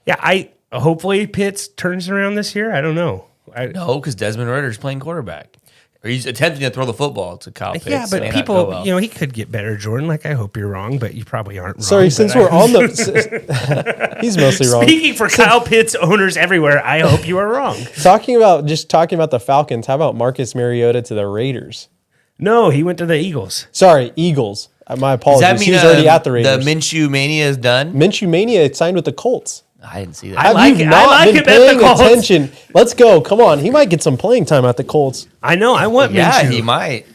yeah, I hopefully Pitts turns around this year. I don't know. No, because Desmond Ritter's playing quarterback, or he's attempting to throw the football to Kyle Pitts. Yeah, It but may not people, go well. he could get better, Jordan. Like, I hope you're wrong, but you probably aren't wrong. Sorry, but since I- we're on the... he's mostly wrong. Speaking for Kyle Pitts owners everywhere, I hope you are wrong. Talking about the Falcons, how about Marcus Mariota to the Raiders? No, he went to the Eagles. Sorry, Eagles. My Does apologies. that mean He's already at the the Raiders. Minshew mania is done? Minshew Mania signed with the Colts. I didn't see that. I Have like you it. not I like been him at the paying Colts. attention? Let's go. Come on. He might get some playing time at the Colts. I know. I want yeah, Minshew. he might.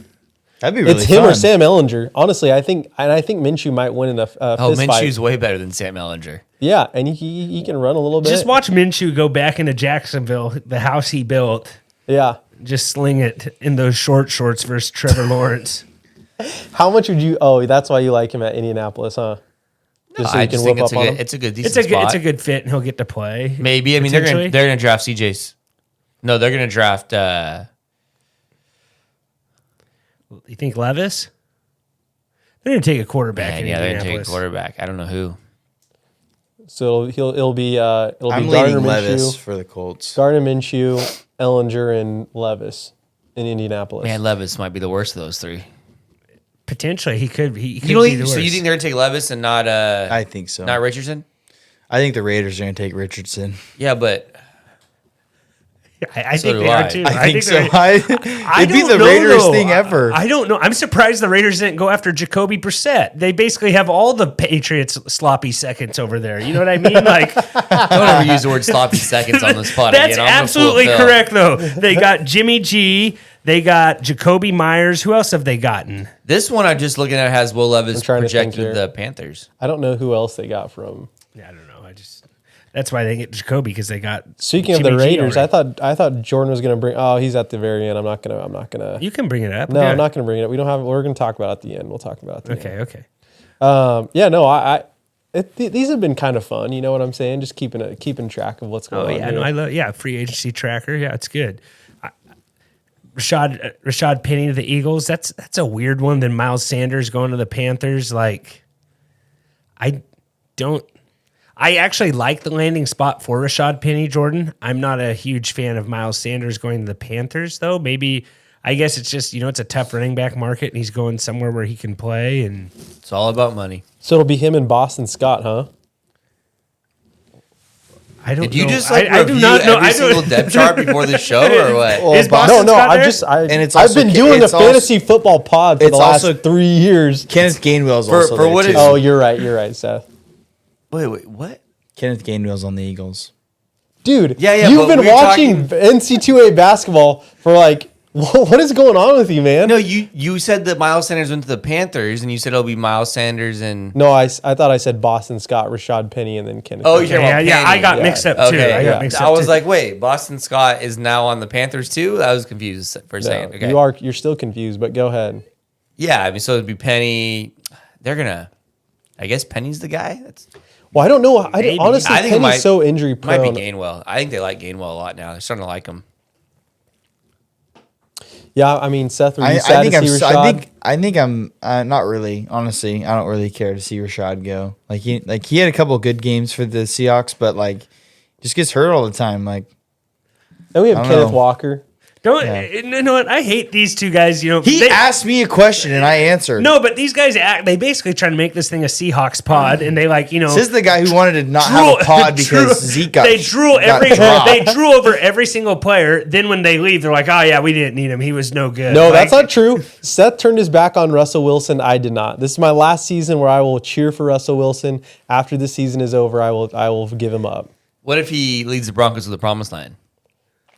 That'd be really It's him fun. or Sam Ellinger. Honestly, I think Minshew might win in a fist Minshew's fight. way better than Sam Ellinger. Yeah, and he can run a little bit. Just watch Minshew go back into Jacksonville, the house he built. Yeah. Just sling it in those short shorts versus Trevor Lawrence. How much would you? Oh, that's why you like him at Indianapolis, huh? Just so I you can just think whip it's up on him. it's a good It's decent a good, spot. it's a good fit, and he'll get to play. Maybe. I mean, they're potentially. gonna draft CJ's. No, they're gonna draft. You think Levis? They're going to take a quarterback. Man, in yeah, they're gonna take a Indianapolis. quarterback. I don't know who. So it'll be I'm Gardner leaning Levis Minshew, for the Colts. Gardner Minshew, Ellinger, and Levis in Indianapolis. Man, Levis might be the worst of those three. Potentially, he could. He could You be don't, the so you worst. think they're gonna take Levis and not I think so. not Richardson? I think the Raiders are going to take Richardson. Yeah, but I So think do they I. are too. I think so. they're- It'd be don't the know, Raiders though. thing ever. I don't know. I'm surprised the Raiders didn't go after Jacoby Brissett. They basically have all the Patriots sloppy seconds over there. You know what I mean? Like don't ever use the word sloppy seconds on this pod. that's again. I'm gonna absolutely fulfill. correct, though. They got Jimmy G. They got Jacoby Myers. Who else have they gotten? This one I'm just looking at has Will Levis I'm trying to think projected here. the Panthers. I don't know who else they got from. Yeah, I don't know. That's why they get Jacoby because they got. Speaking of Jimmy the G Raiders, already. I thought Jordan was going to bring. Oh, he's at the very end. I'm not gonna. You can bring it up. No, Yeah. I'm not going to bring it up. We don't have. We're going to talk about it at the end. We'll talk about it at the end. Okay. Yeah, no, these have been kind of fun. You know what I'm saying? Just keeping track of what's Oh going on. yeah, here. no, I love free agency tracker. Yeah, it's good. Rashad Penny to the Eagles. That's a weird one. Then Miles Sanders going to the Panthers. Like, I actually like the landing spot for Rashad Penny, Jordan. I'm not a huge fan of Miles Sanders going to the Panthers, though. Maybe, I guess it's just, it's a tough running back market, and he's going somewhere where he can play. And It's all about money. So it'll be him and Boston Scott, huh? I don't Did you know. just like I review do not know. every single depth chart before the show or what? Is Boston No, Scott there? and it's I've also been Ke- doing a it's also- fantasy football pod for the it's last also- 3 years. Kenneth Gainwell's For- also for there what too. is- Oh, you're right, Seth. Wait, what? Kenneth Gainwell's on the Eagles. Dude, Yeah, you've but been we're watching NC2A basketball for like, what is going on with you, man? No, you said that Miles Sanders went to the Panthers, and you said it'll be Miles Sanders and No, I thought I said Boston Scott, Rashad Penny, and then Kenneth. Oh, Gainwell. you're Yeah, about I Penny. got mixed up too. Okay, I got mixed up I was too. like, wait, Boston Scott is now on the Panthers too? I was confused for a second. Okay. You're still confused, but go ahead. Yeah, I mean, so it'd be Penny. I guess Penny's the guy. Well, I don't know. Maybe. Honestly, I think it Penny's so injury Might prone. be Gainwell. I think they like Gainwell a lot now. They're starting to like him. Yeah, I mean, Seth, were you I sad think to I'm. see s- Rashad? I think I'm not really. Honestly, I don't really care to see Rashad go. He had a couple of good games for the Seahawks, but just gets hurt all the time. And we have I don't Kenneth know. Walker. You know what? I hate these two guys. He they- asked me a question and I answered. No, but these guys they basically try to make this thing a Seahawks pod, and they This is the guy who wanted to not have a pod because Zeke got. they drool got every dropped. they drool over every single player. Then when they leave, they're like, "Oh yeah, we didn't need him. He was no good." No, Like, that's not true. Seth turned his back on Russell Wilson. I did not. This is my last season where I will cheer for Russell Wilson. After the season is over, I will give him up. What if he leads the Broncos to the promised land?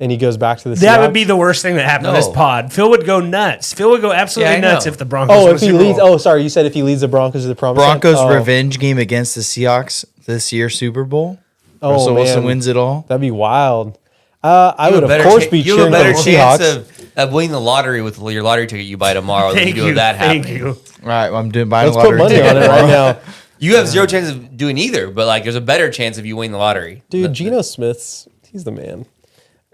And he goes back to the Seahawks. That would be the worst thing that happened to this No. pod. Phil would go nuts. Phil would go absolutely Yeah, I nuts know. if the Broncos. Oh, won if a he Super leads. Bowl. Oh, sorry. You said if he leads the Broncos to the promised land? Broncos Oh. revenge game against the Seahawks this year Super Bowl. Oh, Russell Wilson man. wins it all. That'd be wild. I You would, have a of better course, cha- be You have a cheering for the better chance Seahawks. of winning the lottery with your lottery ticket you buy tomorrow than you Thank do you. with that Thank happening. you. All right, well, I'm buying Let's a put lottery money ticket on it right tomorrow. now. You have zero chance of doing either, but there's a better chance of you winning the lottery. Dude, Geno he's the man.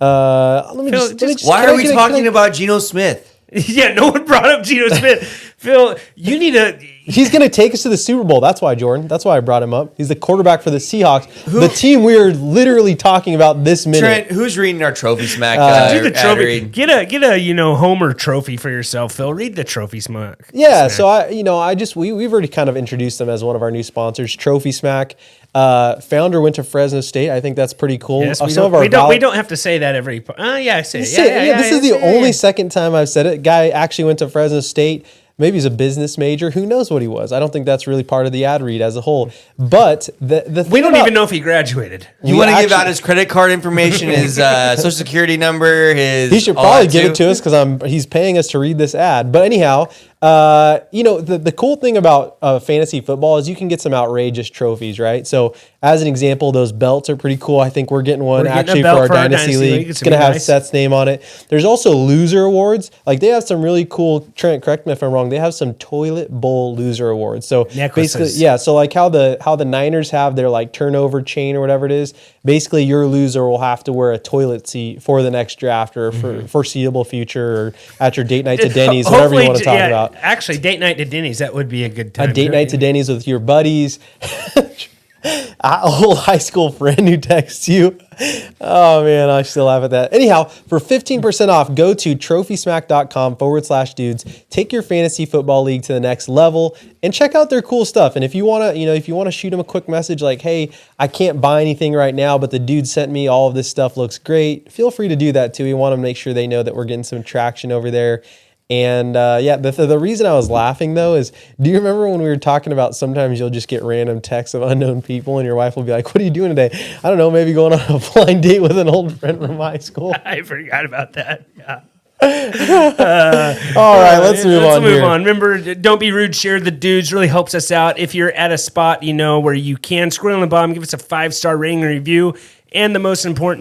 Let me Phil, just, Why can are I we get a- talking can I- about Geno Smith? Yeah, no one brought up Geno Smith. Phil, you need to. He's going to take us to the Super Bowl. That's why, Jordan. That's why I brought him up. He's the quarterback for the Seahawks, the team we are literally talking about this minute. Trent, who's reading our trophy smack? Do the ad trophy. read? Get a Homer trophy for yourself, Phil. Read the trophy smack. Yeah, so we've already kind of introduced them as one of our new sponsors, Trophy Smack. Founder went to Fresno State. I think that's pretty cool. Yes, we Some of don't, our we don't. val- We don't have to say that every. Yeah, I say it. Yeah, this is the yeah, only yeah. second time I've said it. Guy actually went to Fresno State. Maybe he's a business major. Who knows what he was? I don't think that's really part of the ad read as a whole. But the thing We don't about- even know if he graduated. You We want to give actually- out his credit card information, his social security number, his. He should all probably that give it too? to us because he's paying us to read this ad. But anyhow, the cool thing about fantasy football is you can get some outrageous trophies, right? So as an example, those belts are pretty cool. I think we're getting one We're getting a actually for belt our for our Dynasty Dynasty League. League. It's It's going to gonna be have nice. Seth's name on it. There's also loser awards. Like they have some really cool, Trent, correct me if I'm wrong, they have some toilet bowl loser awards. So Necklaces. basically, yeah, so like how the Niners have their like turnover chain or whatever it is, basically your loser will have to wear a toilet seat for the next draft or for foreseeable future or at your date night to Denny's, whatever you Hopefully, want to talk about. Actually, date night to Denny's, that would be a good time. A date night to Denny's with your buddies. old high school friend who texts you. Oh man, I still laugh at that. Anyhow, for 15% off, go to trophysmack.com/dudes. Take your fantasy football league to the next level and check out their cool stuff. And if you want to, shoot them a quick message like, hey, I can't buy anything right now, but the dude sent me all of this stuff, looks great. Feel free to do that too. We want to make sure they know that we're getting some traction over there. And the reason I was laughing though is, do you remember when we were talking about sometimes you'll just get random texts of unknown people and your wife will be like, what are you doing today? I don't know, maybe going on a blind date with an old friend from high school. I forgot about that. Yeah. All right, let's move on. Remember, don't be rude. Share the dudes. Really helps us out. If you're at a spot, where you can scroll on the bottom, give us a 5-star rating and review. And the most important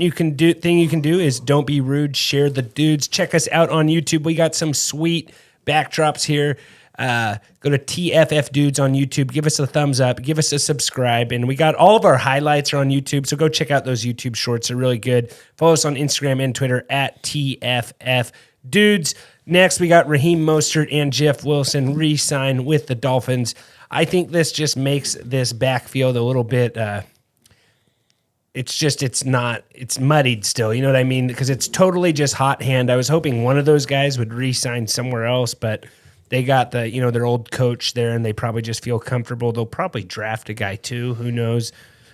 thing you can do is don't be rude. Share the dudes. Check us out on YouTube. We got some sweet backdrops here. Go to tffdudes on YouTube. Give us a thumbs up. Give us a subscribe. And we got all of our highlights are on YouTube. So go check out those YouTube shorts. They're really good. Follow us on Instagram and Twitter at tffdudes. Next, we got Raheem Mostert and Jeff Wilson re-sign with the Dolphins. I think this just makes this backfield a little bit... it's muddied still. You know what I mean? Because it's totally just hot hand. I was hoping one of those guys would re-sign somewhere else, but they got their old coach there and they probably just feel comfortable. They'll probably draft a guy too. Who knows?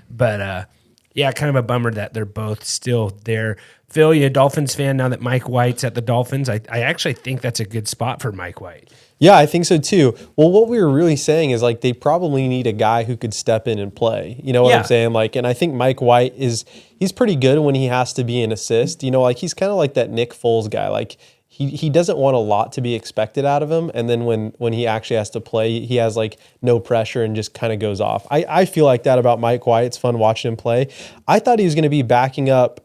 But kind of a bummer that they're both still there. Phil, you a Dolphins fan now that Mike White's at the Dolphins? I actually think that's a good spot for Mike White. Yeah, I think so too. Well, what we were really saying is they probably need a guy who could step in and play. You know what I'm saying? And I think Mike White he's pretty good when he has to be an assist. He's kind of like that Nick Foles guy. He doesn't want a lot to be expected out of him, and then when he actually has to play, he has no pressure and just kind of goes off. I feel like that about Mike White. It's fun watching him play. I thought he was going to be backing up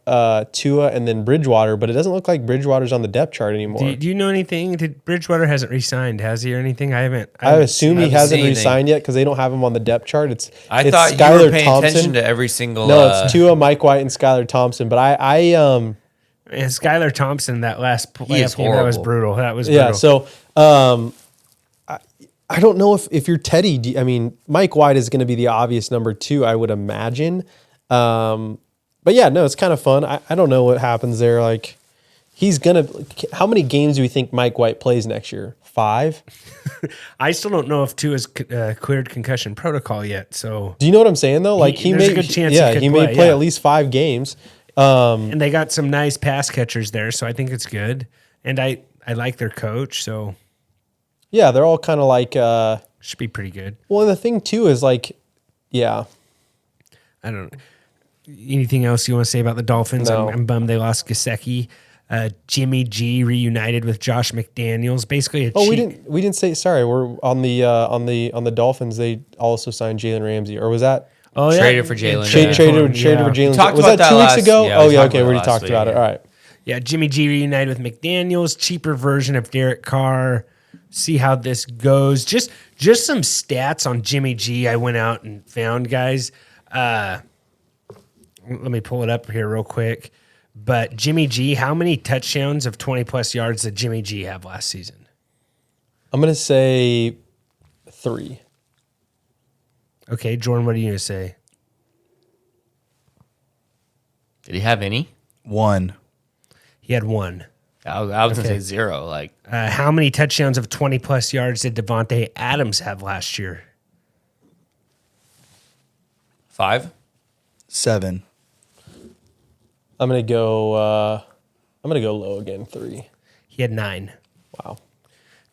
Tua and then Bridgewater, but it doesn't look like Bridgewater's on the depth chart anymore. Do you know anything? Bridgewater hasn't re-signed, has he, or anything? I assume he hasn't re-signed yet because they don't have him on the depth chart. I thought Skylar you were paying Thompson. attention to every single... No, it's Tua, Mike White, and Skylar Thompson. But And Skylar Thompson, that last playoff game, that was brutal. That was brutal. Yeah, so I don't know if you're Teddy. Mike White is going to be the obvious number 2, I would imagine. But yeah, no, it's kind of fun. I don't know what happens there. How many games do we think Mike White plays next year? 5? I still don't know if Tua's cleared concussion protocol yet. So do you know what I'm saying though? There's a good chance he may play at least 5 games. And they got some nice pass catchers there, so I think it's good. And I like their coach, so yeah, they're all kind of should be pretty good. Well, and the thing too is I don't know. Anything else you want to say about the Dolphins? No. I'm bummed they lost Gesicki. Jimmy G reunited with Josh McDaniels. Basically, we didn't say. Sorry, we're on the Dolphins. They also signed Jalen Ramsey, or was that? Oh, yeah. Traded for Jalen. Traded for Jalen. Was that 2 weeks ago? We already talked about it. All right. Yeah, Jimmy G reunited with McDaniels, cheaper version of Derek Carr. See how this goes. Just some stats on Jimmy G I went out and found, guys. Let me pull it up here real quick. But Jimmy G, how many touchdowns of 20-plus yards did Jimmy G have last season? I'm going to say 3. Okay, Jordan, what are you going to say? Did he have any? 1. He had 1. I was going to say 0. How many touchdowns of 20-plus yards did Devontae Adams have last year? 5? 7. I'm gonna go low again. 3. He had 9. Wow.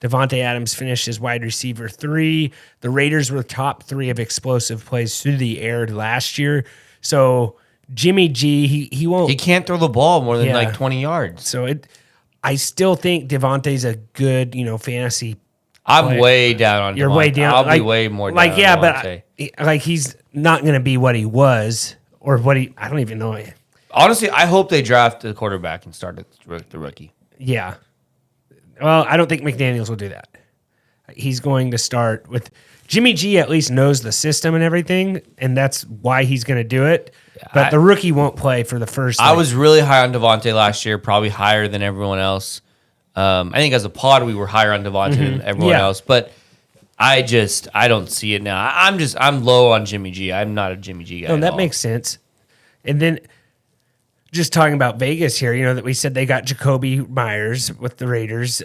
Devontae Adams finished as wide receiver 3. The Raiders were top 3 of explosive plays through the air last year. So Jimmy G, he won't. He can't throw the ball more than 20 yards. So I still think Devontae's a good, fantasy. I'm way down on. You're Devontae. way down. I'll be way more down. On but he's not going to be what he was or what he. I don't even know. Honestly, I hope they draft the quarterback and start the rookie. Yeah. Well, I don't think McDaniels will do that. He's going to start with Jimmy G. At least knows the system and everything, and that's why he's going to do it. Yeah, but the rookie won't play for the first. I was really high on Devontae last year, probably higher than everyone else. I think as a pod, we were higher on Devontae than everyone else. But I don't see it now. I'm low on Jimmy G. I'm not a Jimmy G guy. No, at that all. makes sense. And then just talking about Vegas here, that we said they got Jacoby Myers with the Raiders,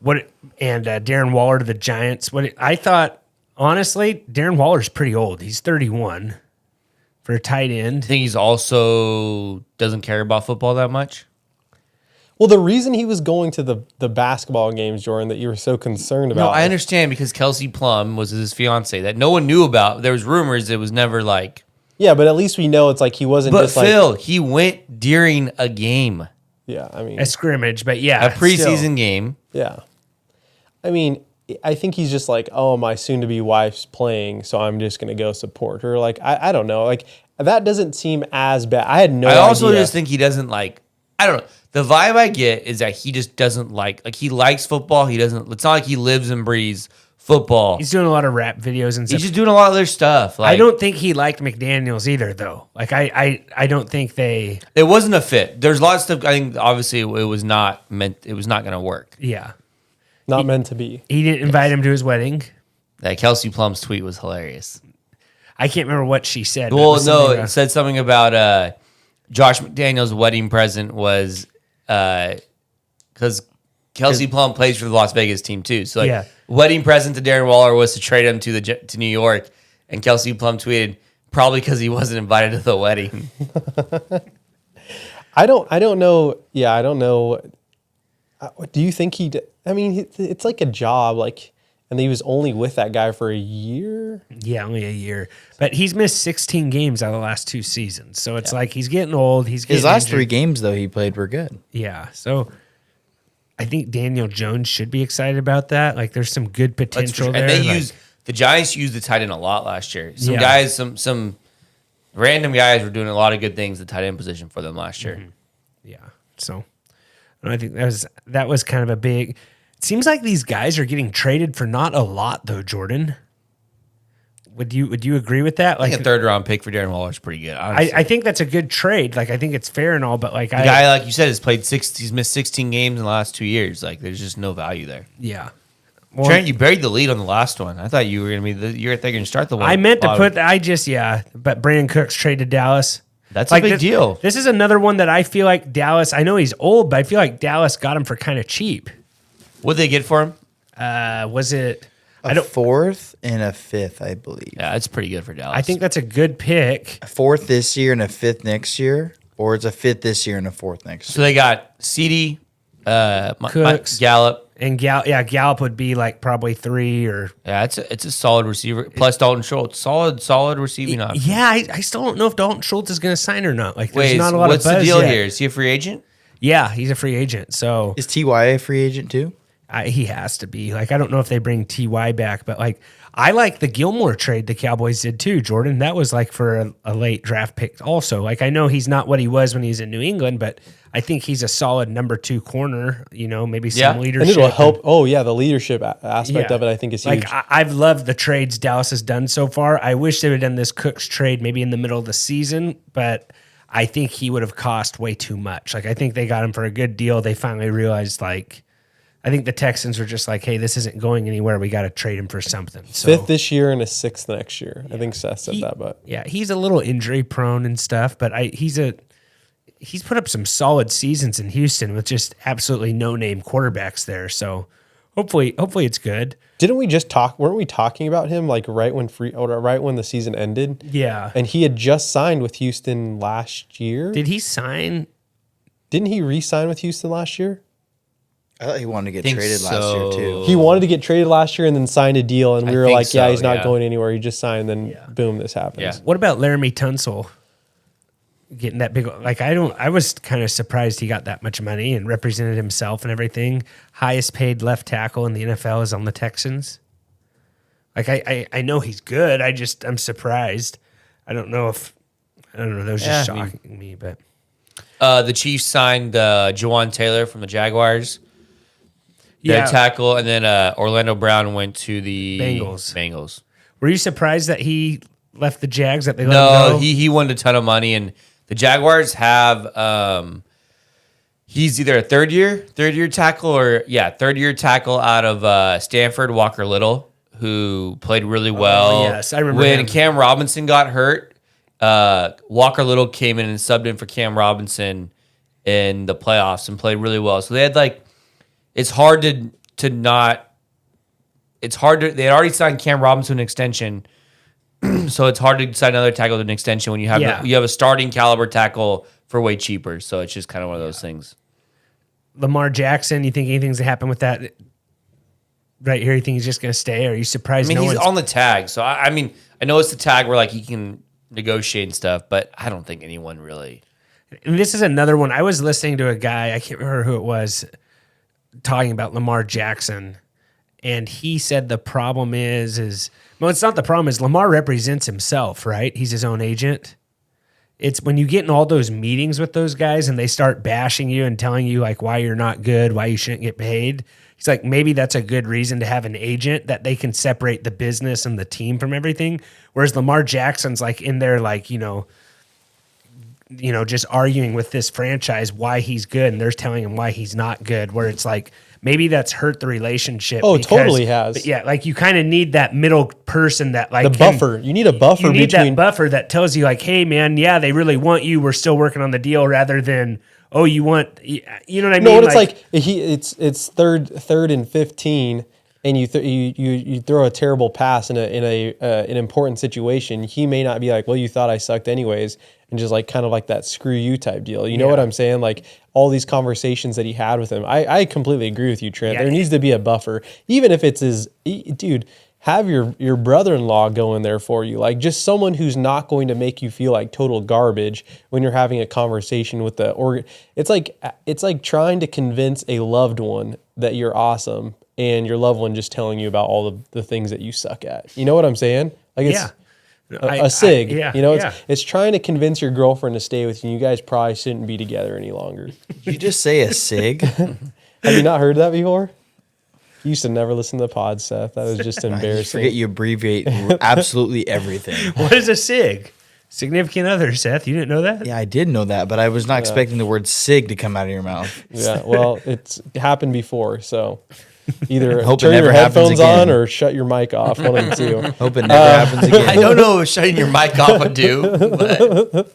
Darren Waller to the Giants. I thought, honestly, Darren Waller's pretty old. He's 31 for a tight end. I think he's also doesn't care about football that much. Well, the reason he was going to the basketball games, Jordan, that you were so concerned about. No, I understand because Kelsey Plum was his fiance that no one knew about. There was rumors. It was never like. Yeah, but at least we know it's like he wasn't But just Phil, he went during a game, Yeah, I mean. A scrimmage, but yeah. a preseason still. game. Yeah. I mean, I think he's just like, oh, my soon-to-be wife's playing, so I'm just going to go support her. Like, I don't know. Like, that doesn't seem as bad. I had no idea. I also just think he doesn't like, I don't know. The vibe I get is that he just doesn't like he likes football. He doesn't, it's not like he lives and breathes football. He's doing a lot of rap videos and stuff. He's just doing a lot of other stuff. Like, I don't think he liked McDaniels either, though. Like, I don't think they. It wasn't a fit. There's a lot of stuff. I think obviously it was not meant. It was not going to work. Yeah. Not meant to be. He didn't invite him to his wedding. That Kelsey Plum's tweet was hilarious. I can't remember what she said. but it Well, was no, something it about- said something about Josh McDaniels' wedding present was because Kelsey Plum plays for the Las Vegas team too. So, like, Yeah. wedding present to Darren Waller was to trade him to New York, and Kelsey Plum tweeted probably because he wasn't invited to the wedding. I don't know. Yeah, I don't know. Do you think I mean, it's like a job, like, and he was only with that guy for a year. Yeah, only a year. But he's missed 16 games out of the last 2 seasons. So it's like he's getting old. He's getting His last injured. 3 games though he played were good. Yeah. So I think Daniel Jones should be excited about that. Like, there's some good That's for potential sure. there. And they like- the Giants used the tight end a lot last year. Some Yeah. guys, some random guys were doing a lot of good things at the tight end position for them last year. Yeah. So I think that was kind of a big. It seems like these guys are getting traded for not a lot though, Jordan. Would you agree with that? I Like, think a 3rd round pick for Darren Waller is pretty good. Honestly. I think that's a good trade. Like, I think it's fair and all, but like the guy, like you said, he's missed 16 games in the last 2 years. Like, there's just no value there. yeah. Well, Trent, you buried the lead on the last one. I thought you were going to be you're thinking start the one. I meant to bottom. but Brandon Cooks traded Dallas. That's a big deal. This is another one that I feel like Dallas. I know he's old, but I feel like Dallas got him for kind of cheap. What'd they get for him? Was it? A 4th and a 5th, I believe. Yeah, it's pretty good for Dallas. I think that's a good pick. A 4th this year and a 5th next year, or it's a 5th this year and a 4th next so. year. They got CD, Cooks. Gallup. And Gallup would be like probably 3 or. Yeah, it's a solid receiver. Plus Dalton Schultz, solid receiving option. Yeah, I still don't know if Dalton Schultz is going to sign or not. Like, there's Wait, not a lot what's of buzz the deal yet. here? Is he a free agent? Yeah, he's a free agent, so Is Ty a free agent too? he has to be. Like, I don't know if they bring Ty back, but like, I like the Gilmore trade the Cowboys did too, Jordan. That was like for a late draft pick also. Like, I know he's not what he was when he was in New England, but I think he's a solid number 2 corner, maybe some Yeah. leadership. And it'll help. Oh yeah, the leadership aspect Yeah. of it, I think, is huge. Like, I've loved the trades Dallas has done so far. I wish they would have done this Cooks trade maybe in the middle of the season, but I think he would have cost way too much. Like, I think they got him for a good deal. They finally realized, like, I think the Texans were just like, hey, this isn't going anywhere. We got to trade him for something. So, 5th this year and a 6th next year. I think Seth said that, but yeah, he's a little injury prone and stuff, but he's put up some solid seasons in Houston with just absolutely no name quarterbacks there. So hopefully it's good. didn't we just weren't we talking about him like right when the season ended? Yeah. And he had just signed with Houston last year. Did he sign? Didn't he re-sign with Houston last year? I thought he wanted to get Think traded last year too. He wanted to get traded last year and then signed a deal, and we I were think like, yeah, so, he's not yeah. going anywhere. He just signed, then boom, this happens. Yeah. What about Laramie Tunsil getting that big? Like, I was kind of surprised he got that much money and represented himself and everything. Highest paid left tackle in the NFL is on the Texans. Like, I know he's good. I'm surprised. I don't know. That was just Yeah, I mean- shocking me, but The Chiefs signed Jawan Taylor from the Jaguars. Their tackle, and then Orlando Brown went to the Bengals. Were you surprised that he left the Jags? That they let No, him go? he won a ton of money, and the Jaguars have he's either a third year tackle third year tackle out of Stanford, Walker Little. who played really well. yes, I remember when him. Cam Robinson got hurt. Walker Little came in and subbed in for Cam Robinson in the playoffs and played really well. So they had it's hard to not. It's hard to. They had already signed Cam Robinson an extension, so it's hard to sign another tackle with an extension when you have Yeah. you have a starting caliber tackle for way cheaper. So it's just kind of one of those things. Lamar Jackson, you think anything's going to happen with that right here? You think he's just going to stay? Or are you surprised? I mean, he's one's- on the tag, so I mean, I know it's the tag where he can negotiate and stuff, but I don't think anyone really. And this is another one. I was listening to a guy, I can't remember who it was, talking about Lamar Jackson. And he said the problem is well, it's not the problem, is Lamar represents himself, right? He's his own agent. It's when you get in all those meetings with those guys and they start bashing you and telling you why you're not good, why you shouldn't get paid. He's like, maybe that's a good reason to have an agent, that they can separate the business and the team from everything. Whereas Lamar Jackson's in there, just arguing with this franchise why he's good, and they're telling him why he's not good, where it's maybe that's hurt the relationship. Oh, it totally has. But yeah, you kind of need that middle person that The buffer. You need a buffer You need between that buffer that tells you hey man, yeah, they really want you. We're still working on the deal, rather than you want. You know what I mean? No, it's third and 15, and you throw a terrible pass in an important situation. He may not be well, you thought I sucked anyways, and just kind of that screw you type deal. You know what I'm saying? All these conversations that he had with him. I completely agree with you, Trent. Yeah. There needs to be a buffer, even if it's dude. Have your brother-in-law go in there for you, just someone who's not going to make you feel like total garbage when you're having a conversation with the organ. It's like trying to convince a loved one that you're awesome, and your loved one just telling you about all of the things that you suck at. You know what I'm saying? It's a sig. It's trying to convince your girlfriend to stay with you. You guys probably shouldn't be together any longer. Did you just say a sig? Have you not heard that before? You used to never listen to the pod, Seth. That was just I embarrassing. forget you abbreviate absolutely everything. What is a SIG? Significant other, Seth. You didn't know that? Yeah, I did know that, but I was not expecting the word sig to come out of your mouth. Yeah, well, it's happened before, so either Hope it turn your never happens headphones again. on or shut your mic off. One of the two. Hope it never happens again. I don't know if shutting your mic off would do, but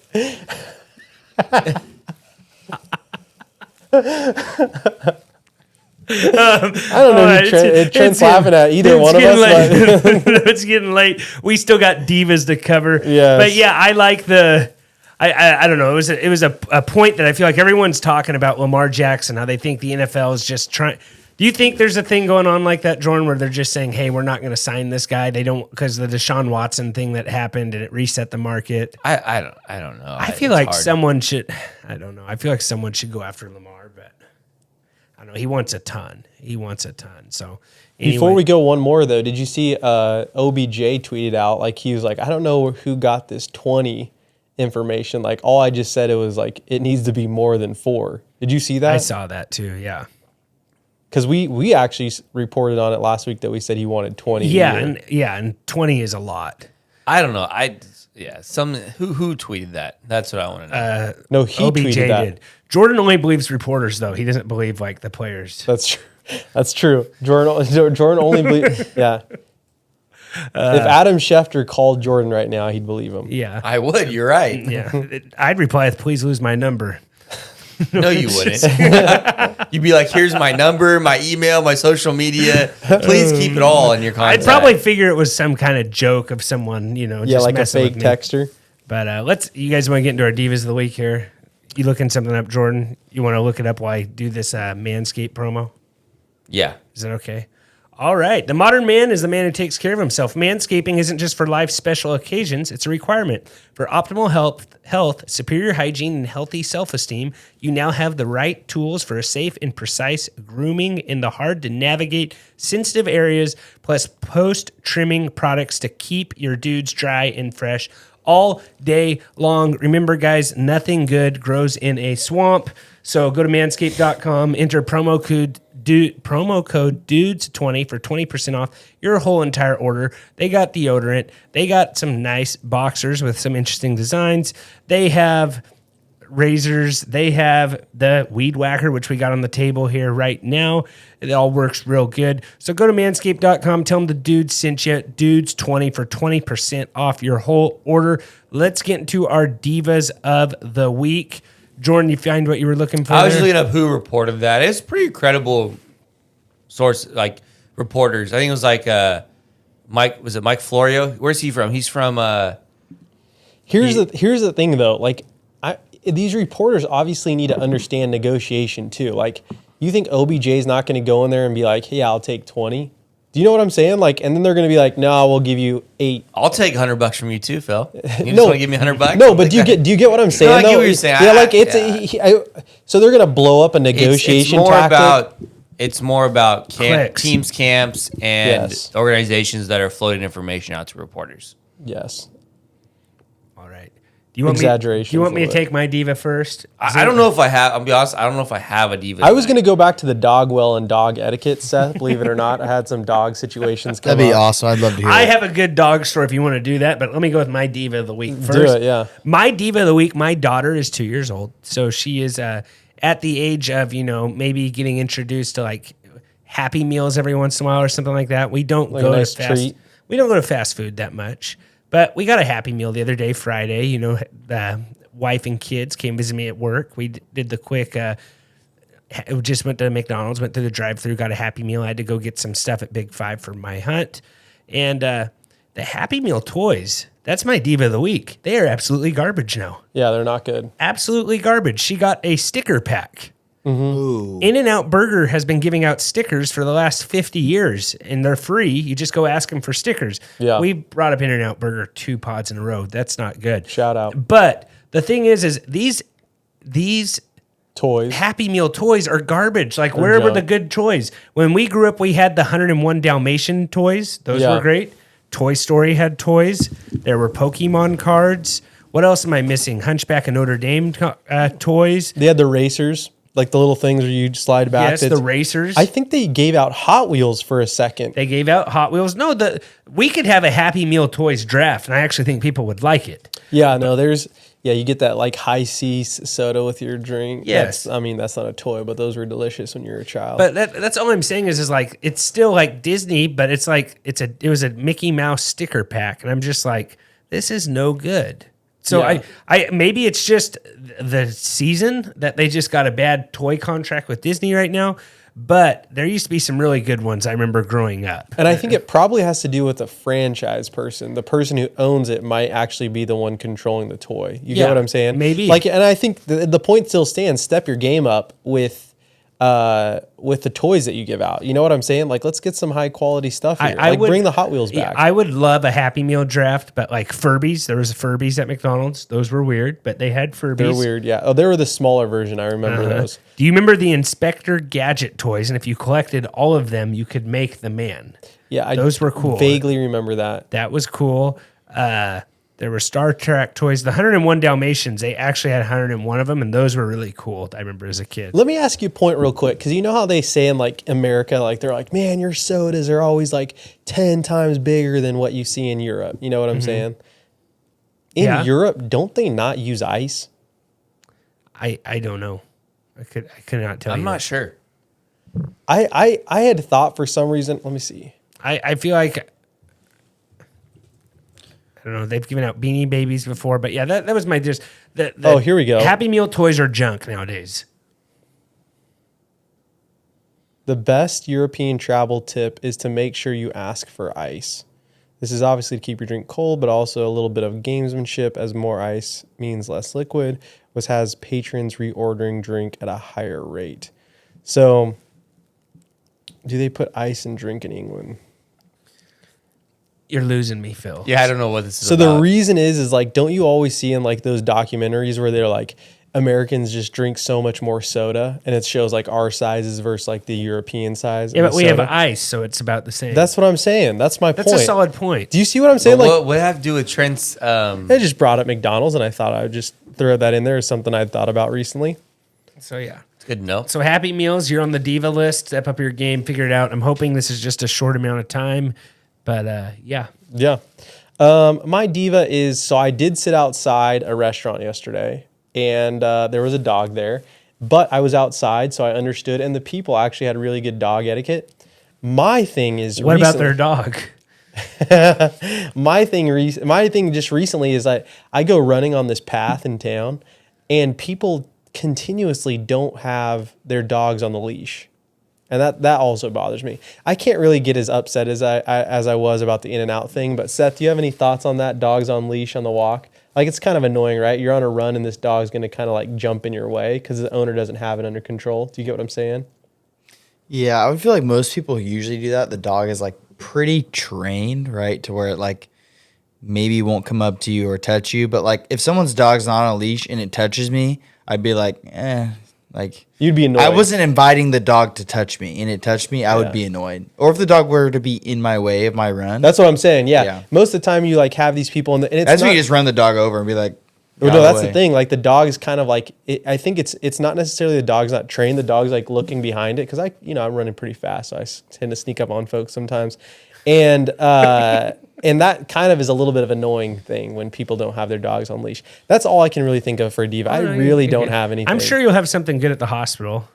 I don't know who Trent's laughing at either one of us. But It's getting late. We still got divas to cover. Yes. But yeah, I like the. I don't know. It was a point that I feel like everyone's talking about Lamar Jackson, how they think the NFL is just trying. Do you think there's a thing going on like that, Jordan, where they're just saying, "Hey, we're not going to sign this guy"? They don't, because of the Deshaun Watson thing that happened and it reset the market. I don't know. I feel like someone should. I don't know. I feel like someone should go after Lamar, but I don't know. He wants a ton. So before we go one more though, did you see OBJ tweeted out he was I don't know who got this 20 information. All I just said it was it needs to be more than 4. Did you see that? I saw that too. Yeah. Because we actually reported on it last week that we said he wanted 20. Yeah, and 20 is a lot. I don't know. Who tweeted that? That's what I want to know. No, he OBJ tweeted that. did. Jordan only believes reporters, though. He doesn't believe the players. That's true. That's true. Jordan only believes. Yeah. If Adam Schefter called Jordan right now, he'd believe him. Yeah. I would. You're right. Yeah. I'd reply with, please lose my number. No, you wouldn't. You'd be like, here's my number, my email, my social media. Please keep it all in your I'd contact. probably figure it was some kind of joke of someone, Yeah, just like a messing fake with me. texter. But you guys want to get into our Divas of the Week here? You looking something up, Jordan? You want to look it up while I do this Manscaped promo? Yeah. Is that okay? All right. The modern man is the man who takes care of himself. Manscaping isn't just for life's special occasions. It's a requirement. For optimal health, superior hygiene, and healthy self-esteem, you now have the right tools for a safe and precise grooming in the hard-to-navigate sensitive areas, plus post-trimming products to keep your dudes dry and fresh all day long. Remember, guys, nothing good grows in a swamp. So go to manscaped.com, enter promo code dudes20 for 20% off your whole entire order. They got deodorant. They got some nice boxers with some interesting designs. They have razors. They have the Weed Whacker, which we got on the table here right now. It all works real good. So go to manscaped.com. Tell them the dudes sent you. Dudes 20 for 20% off your whole order. Let's get into our Divas of the Week. Jordan, you find what you were looking for? I was there? just looking up who reported that. It's pretty credible source, like reporters. I think it was like Mike. Was it Mike Florio? Where's he from? He's from. Here's the thing though. Like, these reporters obviously need to understand negotiation too. Like, you think OBJ is not going to go in there and be like, "Hey, I'll take 20." Do you know what I'm saying? Like, and then they're going to be like, "No, we'll give you 8." I'll take $100 from you too, Phil. You just No. want to give me $100? No, but do you get what I'm saying? I get though? what you're saying. Yeah, like so they're going to blow up a negotiation it's more tactic. It's more about Clicks. teams, camps, and Yes. organizations that are floating information out to reporters. Yes. All right. Do you want Exaggeration do you want me to for take my diva first? I don't know if I have. I'll be honest. I don't know if I have a diva. I was going to go back to the dog well and dog etiquette, Seth. Believe it or not, I had some dog situations come That'd be up. awesome. I'd love to hear I it. have a good dog story if you want to do that, but let me go with my diva of the week first. Do it, yeah. My diva of the week, my daughter is 2 years old. So she is at the age of, maybe getting introduced to like Happy Meals every once in a while or something like that. We don't Like go a nice to fast treat. We don't go to fast food that much. But we got a Happy Meal the other day, Friday. The wife and kids came visit me at work. We did the quick just went to McDonald's, went through the drive-thru, got a Happy Meal. I had to go get some stuff at Big Five for my hunt. And the Happy Meal toys, that's my diva of the week. They are absolutely garbage now. Yeah, they're not good. Absolutely garbage. She got a sticker pack. Ooh. In-N-Out Burger has been giving out stickers for the last 50 years, and they're free. You just go ask them for stickers. Yeah. We brought up In-N-Out Burger 2 pods in a row. That's not good. Shout out. But the thing is these Toys. Happy Meal toys are garbage. Like, where were junk. the good toys? When we grew up, we had the 101 Dalmatian toys. Those Yeah. were great. Toy Story had toys. There were Pokemon cards. What else am I missing? Hunchback of Notre Dame toys. They had the racers, like the little things where you slide back. Yes, the racers. I think they gave out Hot Wheels for a second. They gave out Hot Wheels. No, we could have a Happy Meal toys draft, and I actually think people would like it. Yeah, no, you get that like high C soda with your drink. Yes. That's not a toy, but those were delicious when you were a child. But that's all I'm saying is like it's still like Disney, but it's like it was a Mickey Mouse sticker pack, and I'm just like, this is no good. So Yeah. I maybe it's just the season that they just got a bad toy contract with Disney right now. But there used to be some really good ones I remember growing up. And I think it probably has to do with the franchise person. The person who owns it might actually be the one controlling the toy. You Yeah, get what I'm saying? maybe. Like, and I think the point still stands. Step your game up with the toys that you give out. You know what I'm saying? Like, let's get some high quality stuff here. Bring the Hot Wheels Yeah, back. I would love a Happy Meal draft, but like Furbies, there was Furbies at McDonald's. Those were weird, but they had Furbies. They're weird, yeah. Oh, they were the smaller version. I remember those. Do you remember the Inspector Gadget toys? And if you collected all of them, you could make the man. Yeah, Those were cool. Vaguely remember that. That was cool. There were Star Trek toys. The 101 Dalmatians, they actually had 101 of them, and those were really cool. I remember as a kid. Let me ask you a point real quick, because you know how they say in like America, like they're like, man, your sodas are always like 10 times bigger than what you see in Europe. You know what I'm saying? In Yeah. Europe, don't they not use ice? I don't know. I could not tell you. I'm not sure. I had thought for some reason. Let me see. I feel like I don't know. They've given out Beanie Babies before, but yeah, that was my just. Oh, here we go. Happy Meal toys are junk nowadays. The best European travel tip is to make sure you ask for ice. This is obviously to keep your drink cold, but also a little bit of gamesmanship, as more ice means less liquid, which has patrons reordering drink at a higher rate. So, do they put ice in drink in England? You're losing me, Phil. Yeah, I don't know what this is So about. the reason is like, don't you always see in like those documentaries where they're like, Americans just drink so much more soda, and it shows like our sizes versus like the European size. Yeah, of but the we have soda? ice, so it's about the same. That's what I'm saying. That's my That's point. a solid point. Do you see what I'm saying? But Like, what have to do with Trent's? I just brought up McDonald's, and I thought I would just throw that in there as something I'd thought about recently. So yeah. It's good to know. So Happy Meals, you're on the diva list. Step up your game, figure it out. I'm hoping this is just a short amount of time, but yeah. Yeah. My diva is, so I did sit outside a restaurant yesterday, and there was a dog there. But I was outside, so I understood, and the people actually had really good dog etiquette. My thing is, What about their dog? my thing just recently is I go running on this path in town, and people continuously don't have their dogs on the leash, and that also bothers me. I can't really get as upset as I was about the in and out thing. But Seth, do you have any thoughts on that? Dogs on leash on the walk? Like, it's kind of annoying, right? You're on a run and this dog's going to kind of like jump in your way because the owner doesn't have it under control. Do you get what I'm saying? Yeah, I would feel like most people usually do that. The dog is like pretty trained, right? To where it like maybe won't come up to you or touch you. But like if someone's dog's not on a leash and it touches me, I'd be like, like You'd be annoyed. I wasn't inviting the dog to touch me and it touched me, I would be annoyed. Or if the dog were to be in my way of my run. That's what I'm saying. Yeah. Most of the time you like have these people and it's that's not, when you just run the dog over and be like, well, no, that's the thing. Like the dog is kind of like, I think it's not necessarily the dog's not trained. The dog's like looking behind it. Cause I'm running pretty fast. So I tend to sneak up on folks sometimes. And that kind of is a little bit of an annoying thing when people don't have their dogs on leash. That's all I can really think of for a diva. I really don't have anything. I'm sure you'll have something good at the hospital.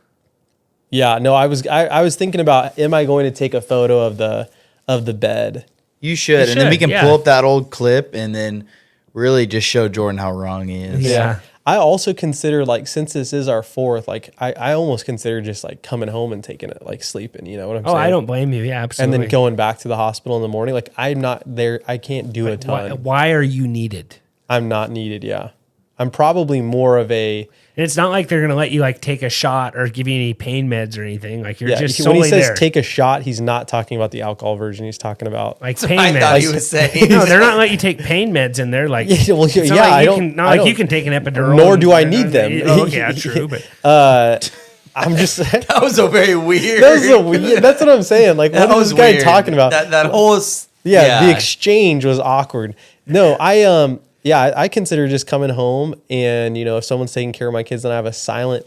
Yeah, no, I was thinking about, am I going to take a photo of the bed? You should. And then we can pull up that old clip and then really just show Jordan how wrong he is. Yeah. I also consider, like, since this is our fourth, like, I almost consider just like coming home and taking it, like sleeping. You know what I'm saying? Oh, I don't blame you. Yeah, absolutely. And then going back to the hospital in the morning. Like, I'm not there. I can't do a ton. Why are you needed? I'm not needed. Yeah. I'm probably more of a. And it's not like they're going to let you like take a shot or give you any pain meds or anything. Like you're just when solely he says there. take a shot, he's not talking about the alcohol version. He's talking about Like pain I meds. thought he was saying. No, they're not letting you take pain meds in there. Like, Yeah, well, it's not yeah, like I you don't- can, not I like don't- you can take an epidural. nor do I need them. Oh, yeah, true. But I'm just. That was a very weird. That's what I'm saying. Like, what was this guy weird. talking about? That whole. The exchange was awkward. No, I consider just coming home and, if someone's taking care of my kids and I have a silent,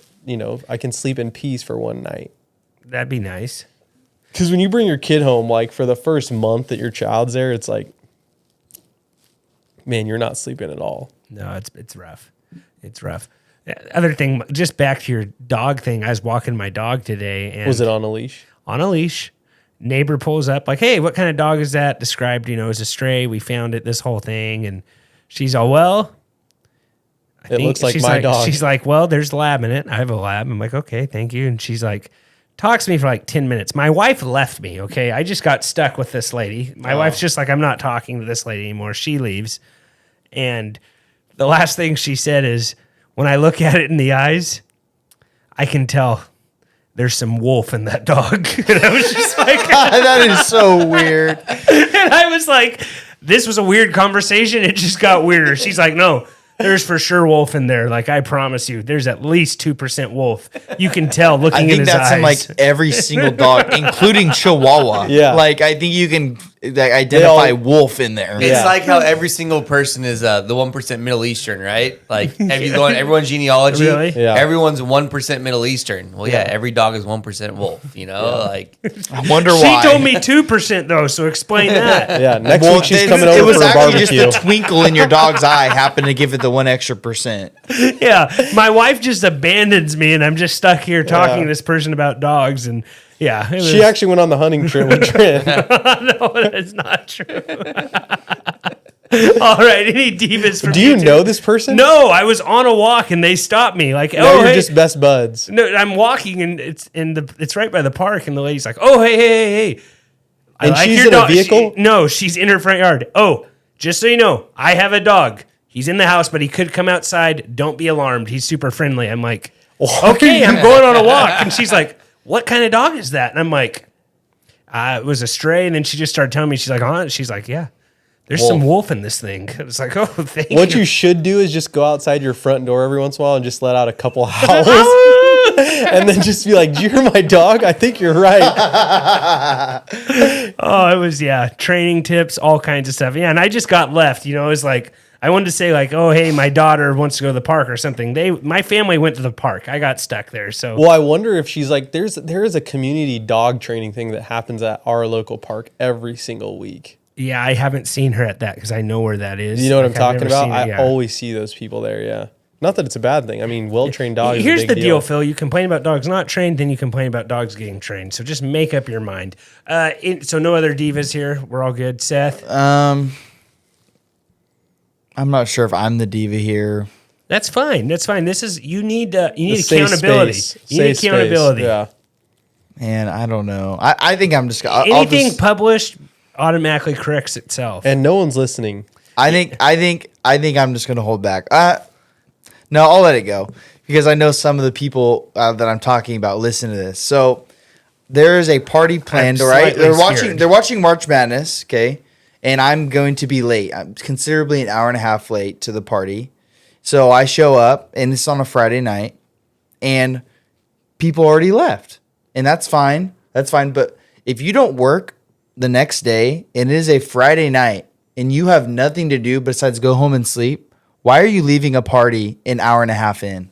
I can sleep in peace for one night. that'd be nice. Because when you bring your kid home, like for the first month that your child's there, it's like, man, you're not sleeping at all. No, it's rough. It's rough. Other thing, just back to your dog thing. I was walking my dog today, and Was it on a leash? on a leash. Neighbor pulls up like, "Hey, what kind of dog is that?" Described, as a stray. We found it. This whole thing, and she's all, "Well, It looks like she's my dog. She's like, "Well, there's lab in it. I have a lab." I'm like, "Okay, thank you." And she's like, talks to me for like 10 minutes. My wife left me. Okay, I just got stuck with this lady. My wife's just like, "I'm not talking to this lady anymore." She leaves, and the last thing she said is, "When I look at it in the eyes, I can tell there's some wolf in that dog." And I was just like, That is so weird. and I was like, this was a weird conversation. It just got weirder. She's like, "No, there's for sure wolf in there. Like, I promise you, there's at least 2% wolf. You can tell looking I in think his that's eyes." in like every single dog, including Chihuahua. Yeah. Like I think you can identify wolf in there. It's Yeah. like how every single person is the 1% Middle Eastern, right? Like, have you gone everyone's genealogy? Really? Yeah. Everyone's 1% Middle Eastern. Well, yeah, every dog is 1% wolf. Like I wonder She why. told me 2% though, so explain that. Yeah, next Well, week she's it- coming it over was for a actually barbecue. just the twinkle in your dog's eye happened to give it the 1 extra percent. Yeah, my wife just abandons me, and I'm just stuck here talking to this person about dogs, and yeah, it was, She actually went on the hunting trip with Trent. no, that's not true. All right, any divas for Do me you too? know this person? No, I was on a walk and they stopped me. Like, Now "Oh, you're hey." just best buds. No, I'm walking and it's right by the park, and the lady's like, "Oh, hey. I And like she's your in a dog." vehicle? No, she's in her front yard. "Oh, just so you know, I have a dog. He's in the house, but he could come outside. Don't be alarmed. He's super friendly." I'm like, "Okay, I'm going on a walk." And she's like, "What kind of dog is that?" And I'm like, "It was a stray." And then she just started telling me, she's like, "Huh?" She's like, "Yeah, there's some wolf in this thing." I was like, "Oh, thank you." What you should do is just go outside your front door every once in a while and just let out a couple howls. And then just be like, "Do you hear my dog? I think you're right." Oh, it was, training tips, all kinds of stuff. Yeah, and I just got left, it was like, I wanted to say like, "Oh, hey, my daughter wants to go to the park," or something. My family went to the park. I got stuck there. So Well, I wonder if she's like, there is a community dog training thing that happens at our local park every single week. yeah, I haven't seen her at that because I know where that is. You know what Like, I'm I've talking never about? seen it, I always see those people there. Yeah. Not that it's a bad thing. I mean, well-trained dog is a Here's big the deal. deal, Phil. You complain about dogs not trained, then you complain about dogs getting trained. So just make up your mind. So no other divas here. We're all good. Seth? I'm not sure if I'm the diva here. That's fine. That's fine. This is you need A safe accountability. space. You need Safe accountability. space. Yeah. Man, I don't know. I think I'm just Anything published automatically corrects itself. And no one's listening. I think I'm just gonna hold back. No, I'll let it go because I know some of the people that I'm talking about listen to this. So there is a party planned, I'm right? slightly scared. They're watching March Madness, okay? And I'm going to be late. I'm considerably an hour and a half late to the party. So I show up, and it's on a Friday night, and people already left, and that's fine. That's fine. But if you don't work the next day, and it is a Friday night, and you have nothing to do besides go home and sleep, why are you leaving a party an hour and a half in?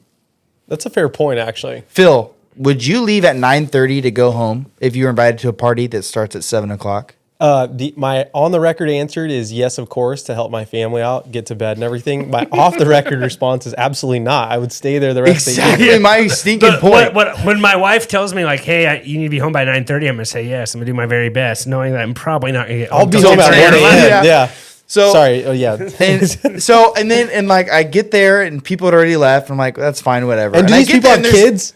That's a fair point, actually. Phil, would you leave at 9:30 to go home if you were invited to a party that starts at 7 o'clock? My on the record answer is yes, of course, to help my family out, get to bed and everything. My off the record response is absolutely not. I would stay there the rest of the Exactly year. my stinking But point. when my wife tells me like, "Hey, you need to be home by 9:30," I'm gonna say yes. I'm gonna do my very best, knowing that I'm probably not gonna get home. I'll be till home at 1 10 or 11. a.m. Yeah. So Sorry. Oh, yeah. And so and like I get there and people had already left. I'm like, that's fine, whatever. And do I these get people there have and there's- kids?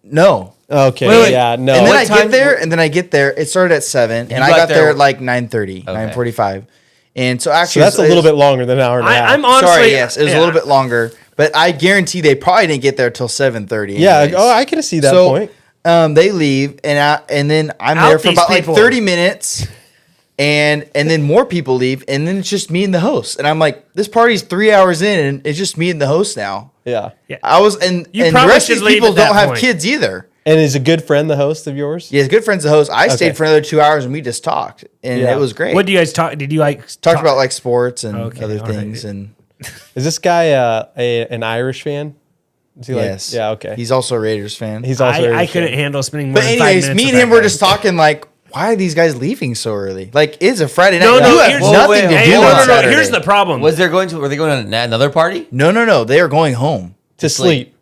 No. Okay. Wait. Yeah. No. And then What I time- get there, and then I get there. It started at 7, and You I got got there there- at like 9:30, 9:45. And so actually, So that's a little bit longer than an hour and a half. I'm honestly, Sorry, yes, it was a yeah. little bit longer, but I guarantee they probably didn't get there till 7:30. Yeah. anyways. Oh, I can see that So, point. They leave, and then I'm Out there for these about people. like 30 minutes, and then more people leave, and then it's just me and the host, and I'm like, this party's 3 hours in, and it's just me and the host now. Yeah. I was, and You the probably rest of should these leave people at that don't have point. kids either. And is a good friend the host of yours? Yeah, his good friend's the host. I Okay. stayed for another 2 hours, and we just talked, and Yeah. it was great. What do you guys talk? Did you like Talked about like sports and Okay, other all right. things, and Is this guy an Irish fan? Is he yes, Yeah. Okay. He's also a Raiders fan. He's also. an I Irish couldn't fan. handle spending more But than 5 anyways, minutes me with and him that were guy. just talking like, why are these guys leaving so early? Like, it's a Friday night. No, You no, have here's- nothing wait, to Hey, do no, on no, no. Saturday. Here's the problem. Were they going to another party? No. They are going home. to sleep.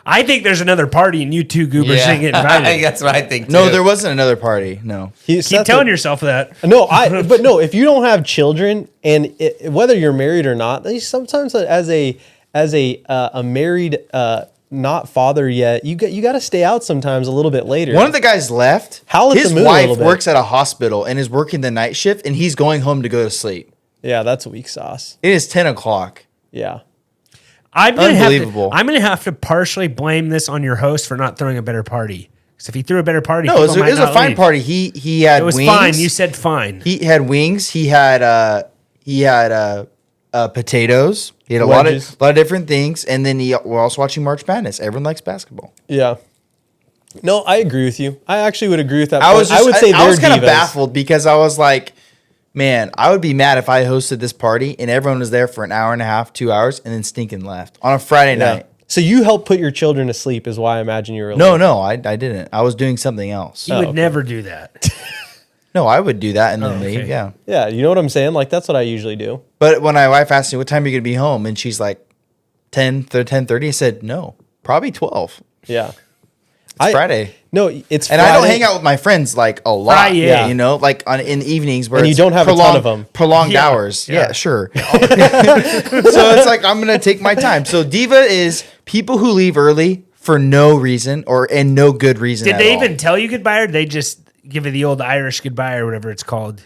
I think there's another party, and you two goobers didn't get invited. That's what I think. Too. No, there wasn't another party. No. Keep telling yourself that. No, but no, if you don't have children, and whether you're married or not, sometimes as a married not father yet, you got to stay out sometimes a little bit later. One of the guys left. Howl at His the moon a wife little bit. works at a hospital and is working the night shift, and he's going home to go to sleep. Yeah, that's weak sauce. It is 10 o'clock. Yeah. Unbelievable. I'm gonna have to partially blame this on your host for not throwing a better party. Because if he threw a better party, No, it was, people it was might a not fine leave. party. He had It was wings. fine. You said fine. He had wings. He had potatoes. He had a Wedges. lot of different things. And then we're also watching March Madness. Everyone likes basketball. Yeah. No, I agree with you. I actually would agree with that. I point. was just, I would say I was they're kind of divas. baffled because I was like, man, I would be mad if I hosted this party and everyone was there for an hour and a half, 2 hours, and then stinking left on a Friday Yeah. night. So you helped put your children to sleep is why I imagine you were No, late. no, I didn't. I was doing something else. You would never do that. No, I would do that and then okay. leave. Yeah. Yeah, you know what I'm saying? Like that's what I usually do. But when my wife asked me, what time are you going to be home? And she's like, 10:30. I said, no, probably 12. Yeah. It's Friday. No, it's And Friday. I don't hang out with my friends like a lot. Friday. Yeah. You know, like in evenings where And you it's don't have a ton of 'em. Prolonged Yeah. hours. Yeah. Yeah, sure. So it's like I'm gonna take my time. So diva is people who leave early for no reason and no good reason. Did at they all. even tell you goodbye, or did they just give you the old Irish goodbye or whatever it's called?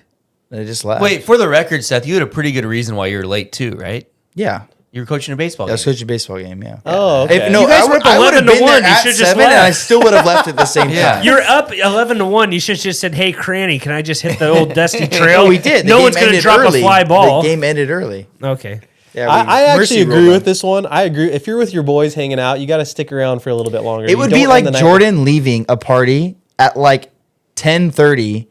They just left. Wait, for the record, Seth, you had a pretty good reason why you were late too, right? Yeah. You were coaching a baseball I was game. coaching a baseball game. Yeah. Oh, okay. If, no, You guys I were up would 11 have to been 1. there You at should've just 7, and I left. still would have left at the same Yeah. time. You're up 11-1. You should have just said, "Hey, Cranny, can I just hit the old dusty trail?" No, we did. The No game one's going to ended drop early. a fly ball. The game ended early. Okay. Yeah, I mercy actually agree ruled with them. this one. I agree. If you're with your boys hanging out, you got to stick around for a little bit longer. It You would don't be end like the night Jordan leaving a party at like 10:30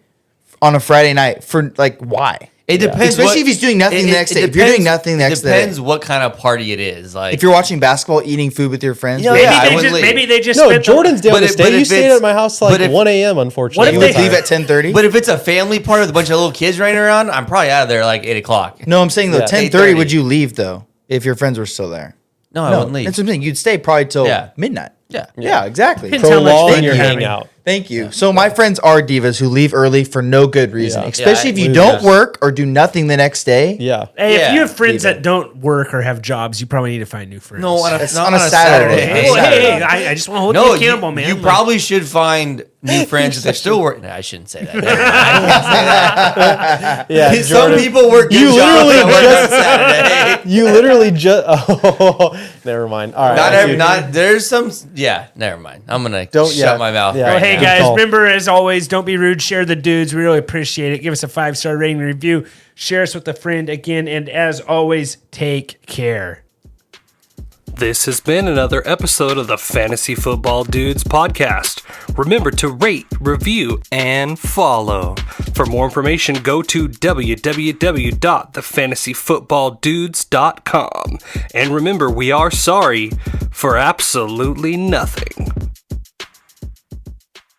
on a Friday night for like why? It depends. Especially if he's doing nothing the next day. If you're doing nothing the next day. It depends what kind of party it is. Like If you're watching basketball, eating food with your friends, Yeah, Maybe, I they wouldn't just, leave. maybe they just No, spent Jordan's down But to if- stay. but You if stayed it's- at my house till like but if- 1 a.m. Unfortunately. What if you they- would leave at 10:30. But if it's a family party with a bunch of little kids running around, I'm probably out of there like 8 o'clock. No, I'm saying though Yeah. 10:30. 8:30. Would you leave though if your friends were still there? No, I wouldn't leave. That's what I'm saying. You'd stay probably till Yeah. midnight. Yeah. Yeah, exactly. Depends how much Prolong fun your you're having. hangout. Thank you. So my friends are divas who leave early for no good reason, Yeah. especially if you Yeah, don't work or do nothing the next day. Yeah. Hey, if Yeah, you have friends leave it. that don't work or have jobs, you probably need to find new friends. No, It's not on a Saturday. Hey, On a Saturday. hey, I just want to hold No, you accountable, man. you Like, probably should find new friends if they're still working. No, I shouldn't say that. Yeah. Some Jordan, people work good You jobs literally that work just- on Saturday. You literally just. Oh, never mind. All right. There's some. Yeah, never mind. I'm gonna Don't- shut yeah. my mouth. Yeah. Well, Right hey now. guys, call. remember as always, don't be rude. Share the dudes. We really appreciate it. Give us a 5-star rating and review. Share us with a friend again, and as always, take care. This has been another episode of the Fantasy Football Dudes podcast. Remember to rate, review, and follow. For more information, go to www.thefantasyfootballdudes.com. And remember, we are sorry for absolutely nothing.